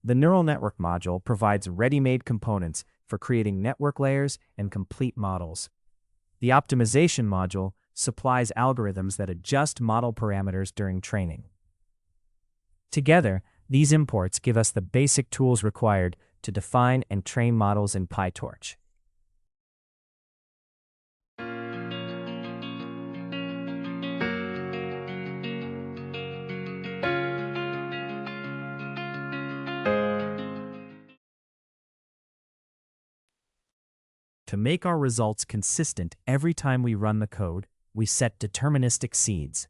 Speaker 1: The neural network module provides ready-made components for creating network layers and complete models. The optimization module supplies algorithms that adjust model parameters during training. Together, these imports give us the basic tools required to define and train models in PyTorch. To make our results consistent every time we run the code, we set deterministic seeds.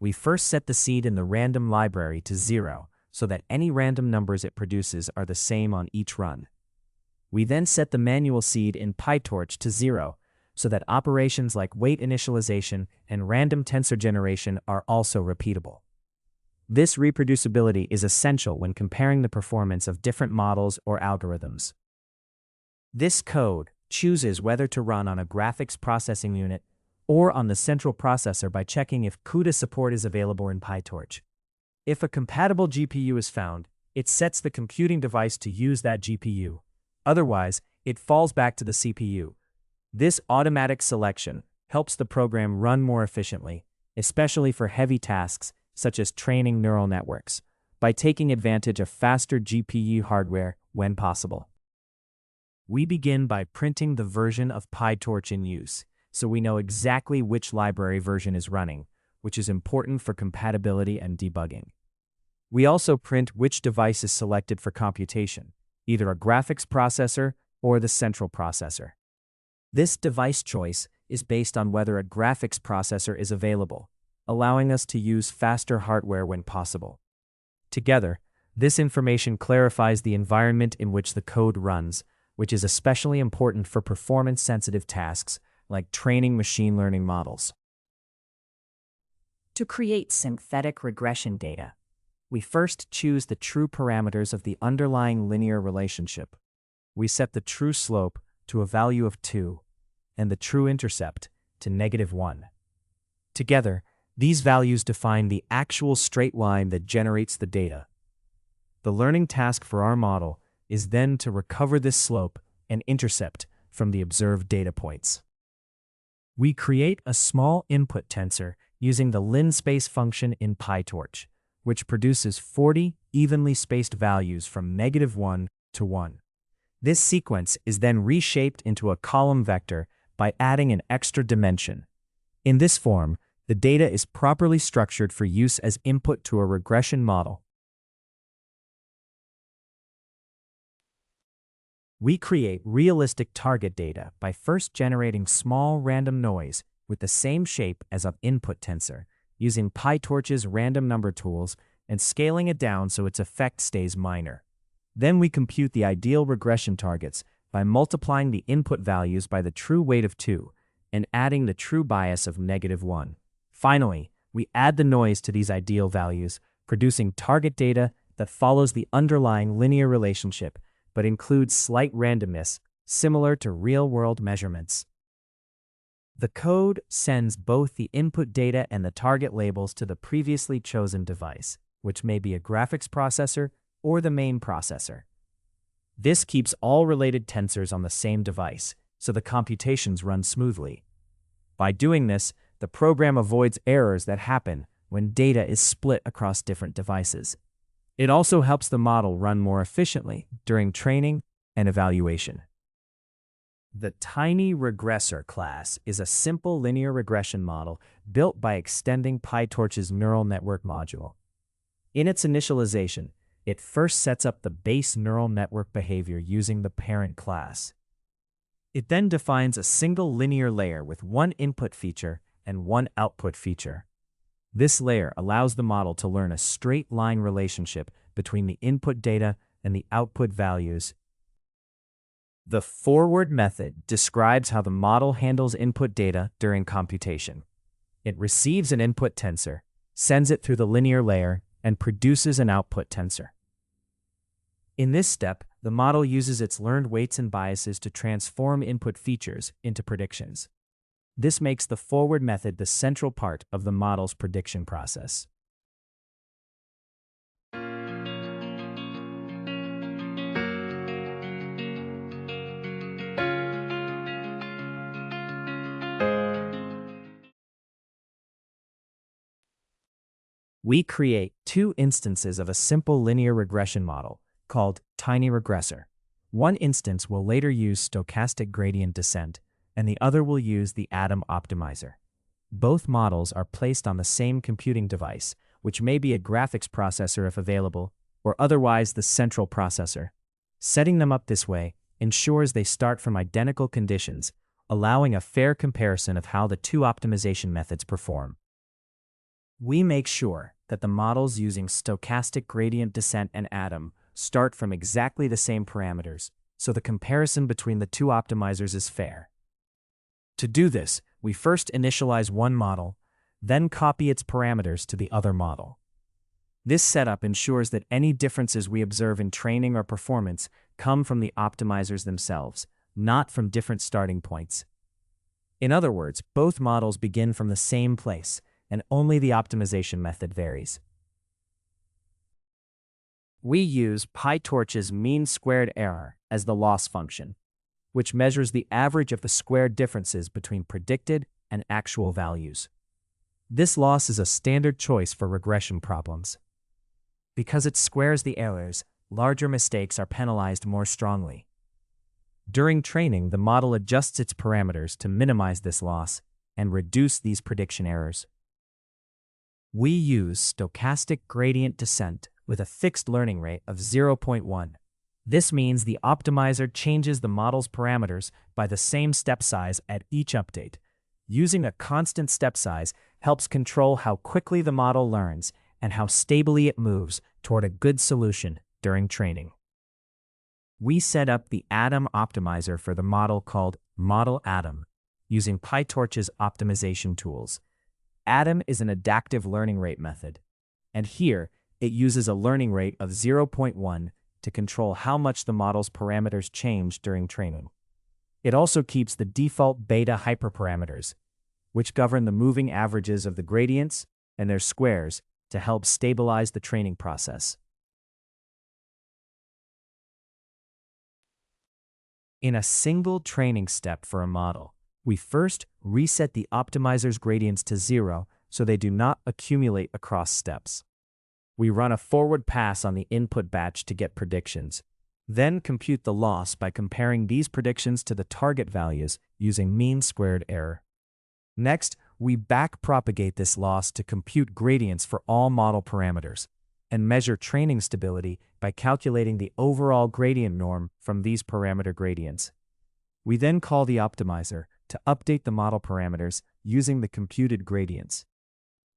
Speaker 1: We first set the seed in the random library to 0, so that any random numbers it produces are the same on each run. We then set the manual seed in PyTorch to 0, so that operations like weight initialization and random tensor generation are also repeatable. This reproducibility is essential when comparing the performance of different models or algorithms. This code chooses whether to run on a graphics processing unit or on the central processor by checking if CUDA support is available in PyTorch. If a compatible GPU is found, it sets the computing device to use that GPU. Otherwise, it falls back to the CPU. This automatic selection helps the program run more efficiently, especially for heavy tasks such as training neural networks, by taking advantage of faster GPU hardware when possible. We begin by printing the version of PyTorch in use, so we know exactly which library version is running, which is important for compatibility and debugging. We also print which device is selected for computation, either a graphics processor or the central processor. This device choice is based on whether a graphics processor is available, allowing us to use faster hardware when possible. Together, this information clarifies the environment in which the code runs, which is especially important for performance-sensitive tasks like training machine learning models. To create synthetic regression data, we first choose the true parameters of the underlying linear relationship. We set the true slope to a value of 2 and the true intercept to -1. Together, these values define the actual straight line that generates the data. The learning task for our model is then to recover this slope and intercept from the observed data points. We create a small input tensor using the linspace function in PyTorch, which produces 40 evenly spaced values from -1 to 1. This sequence is then reshaped into a column vector by adding an extra dimension. In this form, the data is properly structured for use as input to a regression model. We create realistic target data by first generating small random noise with the same shape as an input tensor, using PyTorch's random number tools and scaling it down so its effect stays minor. Then we compute the ideal regression targets by multiplying the input values by the true weight of 2 and adding the true bias of -1. Finally, we add the noise to these ideal values, producing target data that follows the underlying linear relationship but includes slight randomness, similar to real-world measurements. The code sends both the input data and the target labels to the previously chosen device, which may be a graphics processor or the main processor. This keeps all related tensors on the same device, so the computations run smoothly. By doing this, the program avoids errors that happen when data is split across different devices. It also helps the model run more efficiently during training and evaluation. The tiny regressor class is a simple linear regression model built by extending PyTorch's neural network module. In its initialization, it first sets up the base neural network behavior using the parent class. It then defines a single linear layer with one input feature and one output feature. This layer allows the model to learn a straight line relationship between the input data and the output values. The forward method describes how the model handles input data during computation. It receives an input tensor, sends it through the linear layer, and produces an output tensor. In this step, the model uses its learned weights and biases to transform input features into predictions. This makes the forward method the central part of the model's prediction process. We create two instances of a simple linear regression model called tiny regressor. One instance will later use stochastic gradient descent, and the other will use the atom optimizer. Both models are placed on the same computing device, which may be a graphics processor if available, or otherwise the central processor. Setting them up this way ensures they start from identical conditions, allowing a fair comparison of how the two optimization methods perform. We make sure that the models using stochastic gradient descent and atom start from exactly the same parameters, so the comparison between the two optimizers is fair. To do this, we first initialize one model, then copy its parameters to the other model. This setup ensures that any differences we observe in training or performance come from the optimizers themselves, not from different starting points. In other words, both models begin from the same place, and only the optimization method varies. We use PyTorch's mean squared error as the loss function, which measures the average of the squared differences between predicted and actual values. This loss is a standard choice for regression problems. Because it squares the errors, larger mistakes are penalized more strongly. During training, the model adjusts its parameters to minimize this loss and reduce these prediction errors. We use stochastic gradient descent with a fixed learning rate of 0.1. This means the optimizer changes the model's parameters by the same step size at each update. Using a constant step size helps control how quickly the model learns and how stably it moves toward a good solution during training. We set up the atom optimizer for the model called Model Atom using PyTorch's optimization tools. Atom is an adaptive learning rate method, and here it uses a learning rate of 0.1 to control how much the model's parameters change during training. It also keeps the default beta hyperparameters, which govern the moving averages of the gradients and their squares to help stabilize the training process. In a single training step for a model, we first reset the optimizer's gradients to 0 so they do not accumulate across steps. We run a forward pass on the input batch to get predictions, then compute the loss by comparing these predictions to the target values using mean squared error. Next, we backpropagate this loss to compute gradients for all model parameters and measure training stability by calculating the overall gradient norm from these parameter gradients. We then call the optimizer to update the model parameters using the computed gradients.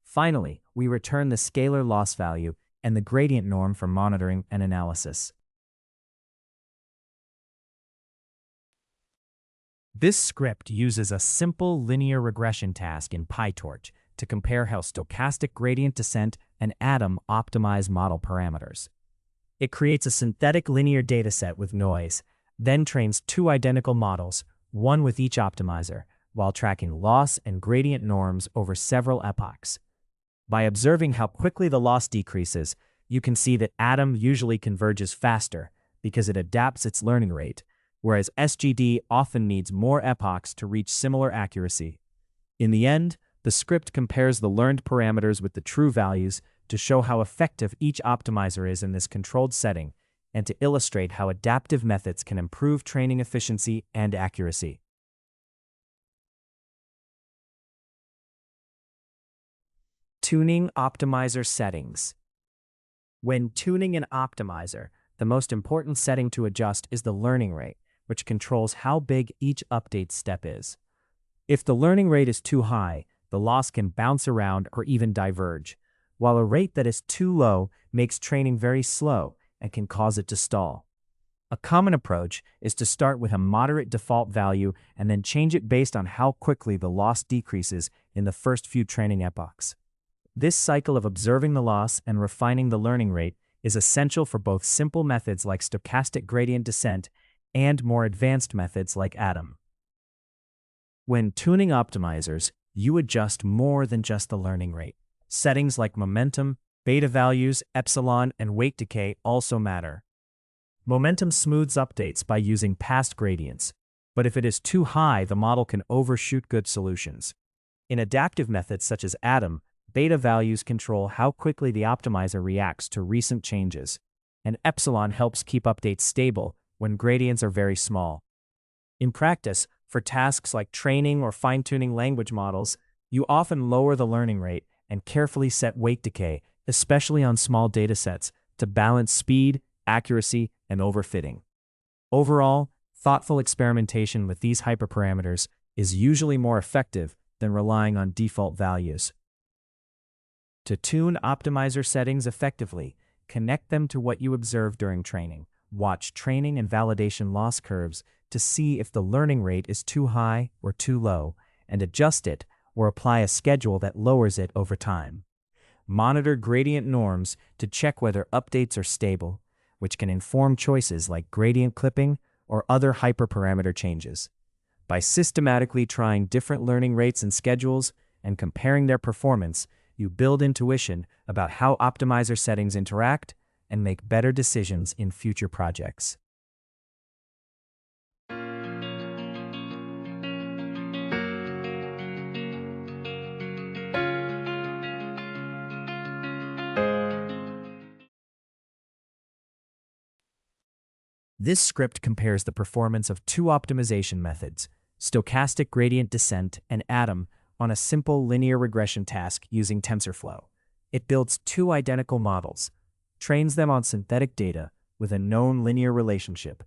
Speaker 1: Finally, we return the scalar loss value and the gradient norm for monitoring and analysis. This script uses a simple linear regression task in PyTorch to compare how stochastic gradient descent and atom optimize model parameters. It creates a synthetic linear dataset with noise, then trains two identical models, one with each optimizer, while tracking loss and gradient norms over several epochs. By observing how quickly the loss decreases, you can see that atom usually converges faster because it adapts its learning rate, whereas SGD often needs more epochs to reach similar accuracy. In the end, the script compares the learned parameters with the true values to show how effective each optimizer is in this controlled setting and to illustrate how adaptive methods can improve training efficiency and accuracy. Tuning optimizer settings. When tuning an optimizer, the most important setting to adjust is the learning rate, which controls how big each update step is. If the learning rate is too high, the loss can bounce around or even diverge, while a rate that is too low makes training very slow and can cause it to stall. A common approach is to start with a moderate default value and then change it based on how quickly the loss decreases in the first few training epochs. This cycle of observing the loss and refining the learning rate is essential for both simple methods like stochastic gradient descent and more advanced methods like atom. When tuning optimizers, you adjust more than just the learning rate. Settings like momentum, beta values, epsilon, and weight decay also matter. Momentum smooths updates by using past gradients, but if it is too high, the model can overshoot good solutions. In adaptive methods such as atom, Beta values control how quickly the optimizer reacts to recent changes, and epsilon helps keep updates stable when gradients are very small. In practice, for tasks like training or fine-tuning language models, you often lower the learning rate and carefully set weight decay, especially on small datasets, to balance speed, accuracy, and overfitting. Overall, thoughtful experimentation with these hyperparameters is usually more effective than relying on default values. To tune optimizer settings effectively, connect them to what you observe during training. Watch training and validation loss curves to see if the learning rate is too high or too low, and adjust it or apply a schedule that lowers it over time. Monitor gradient norms to check whether updates are stable, which can inform choices like gradient clipping or other hyperparameter changes. By systematically trying different learning rates and schedules and comparing their performance, you build intuition about how optimizer settings interact and make better decisions in future projects. This script compares the performance of two optimization methods, stochastic gradient descent and atom, on a simple linear regression task using TensorFlow. It builds two identical models, trains them on synthetic data with a known linear relationship,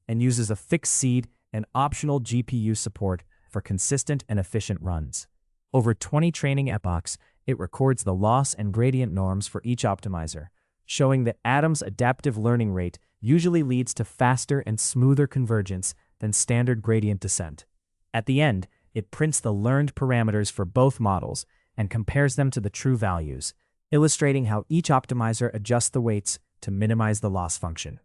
Speaker 1: and uses a fixed seed and optional GPU support for consistent and efficient runs. Over 20 training epochs, it records the loss and gradient norms for each optimizer, showing that Atom's adaptive learning rate usually leads to faster and smoother convergence than standard gradient descent. At the end, it prints the learned parameters for both models and compares them to the true values, illustrating how each optimizer adjusts the weights to minimize the loss function.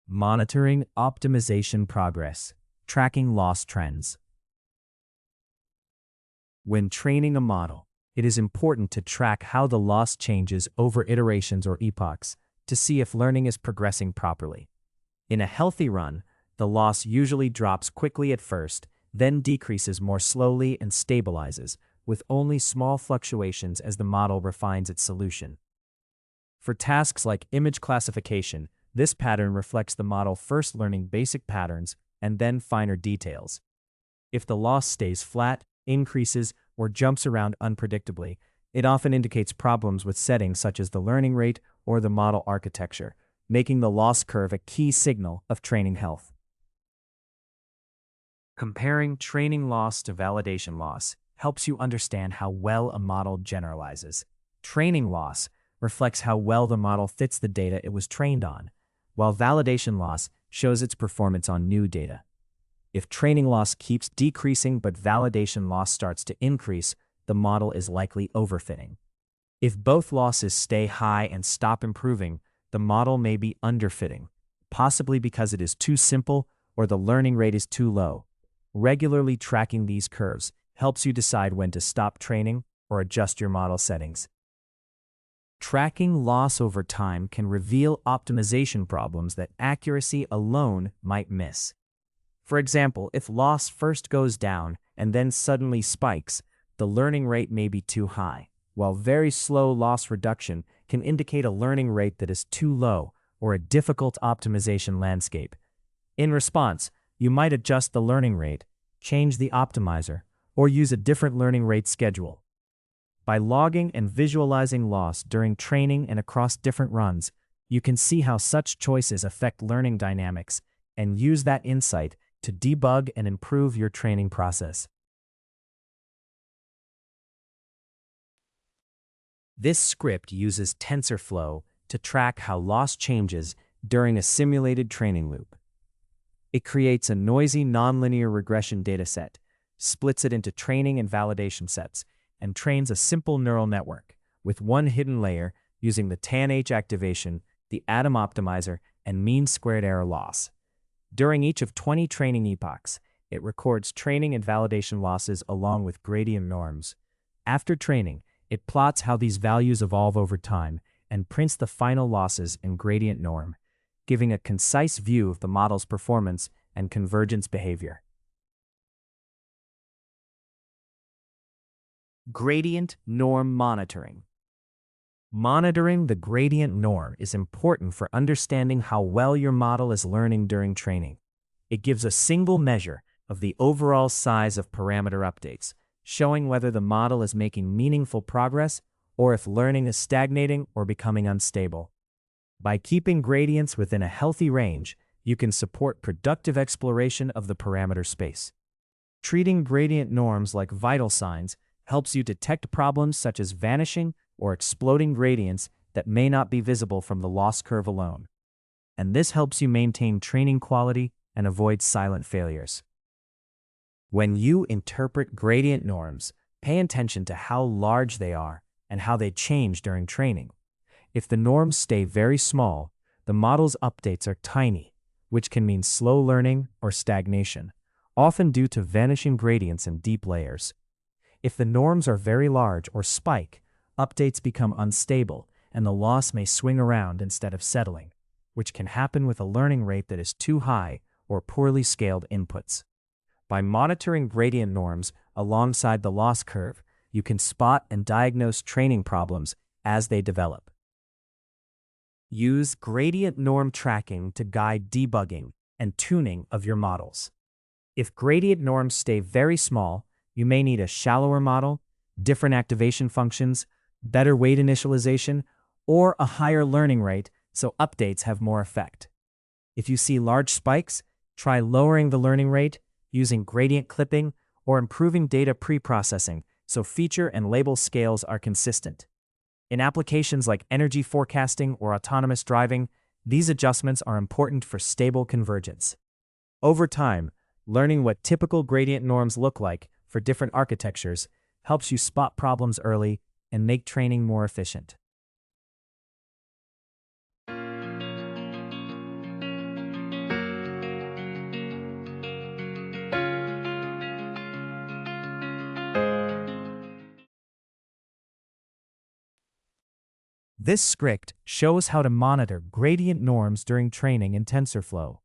Speaker 1: Monitoring optimization progress, tracking loss trends. When training a model, it is important to track how the loss changes over iterations or epochs to see if learning is progressing properly. In a healthy run, the loss usually drops quickly at first, then decreases more slowly and stabilizes, with only small fluctuations as the model refines its solution. For tasks like image classification, this pattern reflects the model first learning basic patterns and then finer details. If the loss stays flat, increases, or jumps around unpredictably, it often indicates problems with settings such as the learning rate or the model architecture, making the loss curve a key signal of training health. Comparing training loss to validation loss helps you understand how well a model generalizes. Training loss reflects how well the model fits the data it was trained on, while validation loss shows its performance on new data. If training loss keeps decreasing but validation loss starts to increase, the model is likely overfitting. If both losses stay high and stop improving, the model may be underfitting, possibly because it is too simple or the learning rate is too low. Regularly tracking these curves helps you decide when to stop training or adjust your model settings. Tracking loss over time can reveal optimization problems that accuracy alone might miss. For example, if loss first goes down and then suddenly spikes, the learning rate may be too high, while very slow loss reduction can indicate a learning rate that is too low or a difficult optimization landscape. In response, you might adjust the learning rate, change the optimizer, or use a different learning rate schedule. By logging and visualizing loss during training and across different runs, you can see how such choices affect learning dynamics and use that insight to debug and improve your training process. This script uses TensorFlow to track how loss changes during a simulated training loop. It creates a noisy nonlinear regression dataset, splits it into training and validation sets, and trains a simple neural network with one hidden layer using the TANH activation, the atom optimizer, and mean squared error loss. During each of 20 training epochs, it records training and validation losses along with gradient norms. After training, it plots how these values evolve over time and prints the final losses and gradient norm, giving a concise view of the model's performance and convergence behavior. Gradient norm monitoring. Monitoring the gradient norm is important for understanding how well your model is learning during training. It gives a single measure of the overall size of parameter updates, showing whether the model is making meaningful progress or if learning is stagnating or becoming unstable. By keeping gradients within a healthy range, you can support productive exploration of the parameter space. Treating gradient norms like vital signs helps you detect problems such as vanishing or exploding gradients that may not be visible from the loss curve alone. And this helps you maintain training quality and avoid silent failures. When you interpret gradient norms, pay attention to how large they are and how they change during training. If the norms stay very small, the model's updates are tiny, which can mean slow learning or stagnation, often due to vanishing gradients in deep layers. If the norms are very large or spike, updates become unstable and the loss may swing around instead of settling, which can happen with a learning rate that is too high or poorly scaled inputs. By monitoring gradient norms alongside the loss curve, you can spot and diagnose training problems as they develop. Use gradient norm tracking to guide debugging and tuning of your models. If gradient norms stay very small, you may need a shallower model, different activation functions, better weight initialization, or a higher learning rate so updates have more effect. If you see large spikes, try lowering the learning rate, using gradient clipping, or improving data preprocessing so feature and label scales are consistent. In applications like energy forecasting or autonomous driving, these adjustments are important for stable convergence. Over time, learning what typical gradient norms look like for different architectures helps you spot problems early and make training more efficient. This script shows how to monitor gradient norms during training in TensorFlow.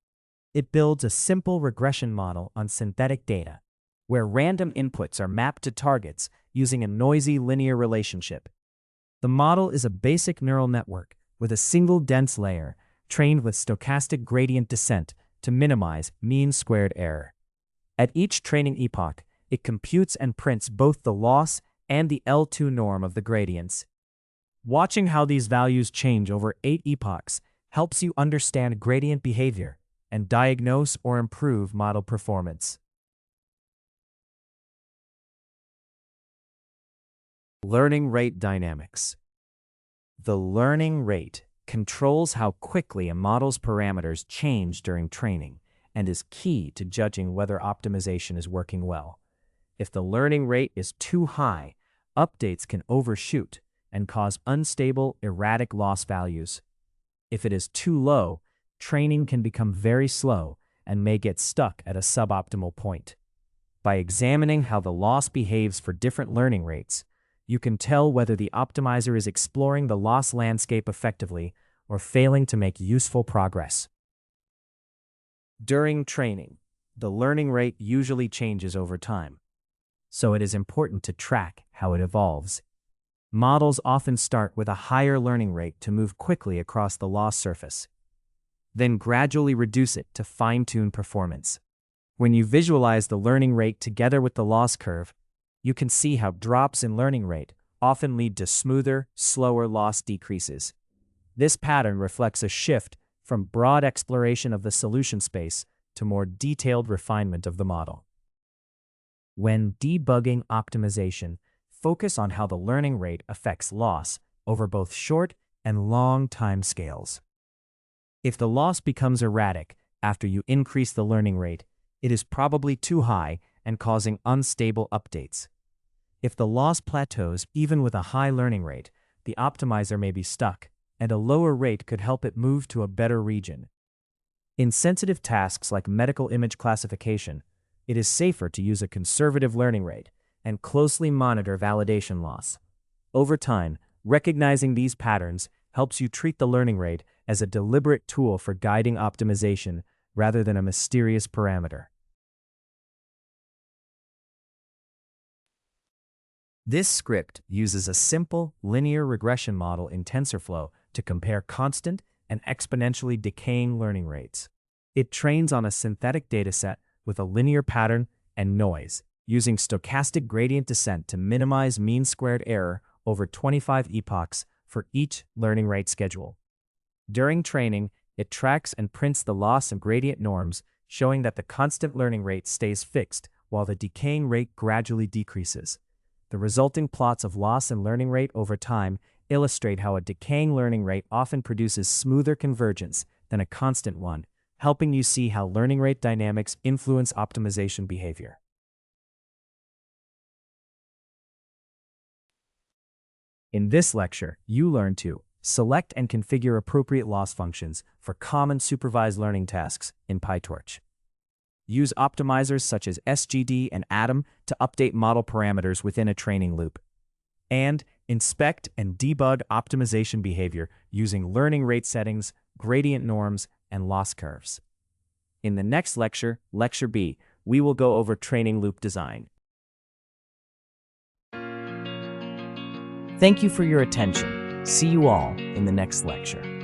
Speaker 1: It builds a simple regression model on synthetic data, where random inputs are mapped to targets using a noisy linear relationship. The model is a basic neural network with a single dense layer trained with stochastic gradient descent to minimize mean squared error. At each training epoch, it computes and prints both the loss and the L2 norm of the gradients. Watching how these values change over 8 epochs helps you understand gradient behavior and diagnose or improve model performance. Learning rate dynamics. The learning rate controls how quickly a model's parameters change during training and is key to judging whether optimization is working well. If the learning rate is too high, updates can overshoot and cause unstable, erratic loss values. If it is too low, training can become very slow and may get stuck at a suboptimal point. By examining how the loss behaves for different learning rates, you can tell whether the optimizer is exploring the loss landscape effectively or failing to make useful progress. During training, the learning rate usually changes over time, so it is important to track how it evolves. Models often start with a higher learning rate to move quickly across the loss surface, then gradually reduce it to fine-tune performance. When you visualize the learning rate together with the loss curve, you can see how drops in learning rate often lead to smoother, slower loss decreases. This pattern reflects a shift from broad exploration of the solution space to more detailed refinement of the model. When debugging optimization, focus on how the learning rate affects loss over both short and long time scales. If the loss becomes erratic after you increase the learning rate, it is probably too high and causing unstable updates. If the loss plateaus even with a high learning rate, the optimizer may be stuck, and a lower rate could help it move to a better region. In sensitive tasks like medical image classification, it is safer to use a conservative learning rate and closely monitor validation loss. Over time, recognizing these patterns helps you treat the learning rate as a deliberate tool for guiding optimization rather than a mysterious parameter. This script uses a simple linear regression model in TensorFlow to compare constant and exponentially decaying learning rates. It trains on a synthetic dataset with a linear pattern and noise, using stochastic gradient descent to minimize mean squared error over 25 epochs for each learning rate schedule. During training, it tracks and prints the loss of gradient norms, showing that the constant learning rate stays fixed while the decaying rate gradually decreases. The resulting plots of loss and learning rate over time illustrate how a decaying learning rate often produces smoother convergence than a constant one, helping you see how learning rate dynamics influence optimization behavior. In this lecture, you learn to select and configure appropriate loss functions for common supervised learning tasks in PyTorch. Use optimizers such as SGD and Atom to update model parameters within a training loop. And inspect and debug optimization behavior using learning rate settings, gradient norms, and loss curves. In the next lecture, Lecture B, we will go over training loop design. Thank you for your attention. See you all in the next lecture.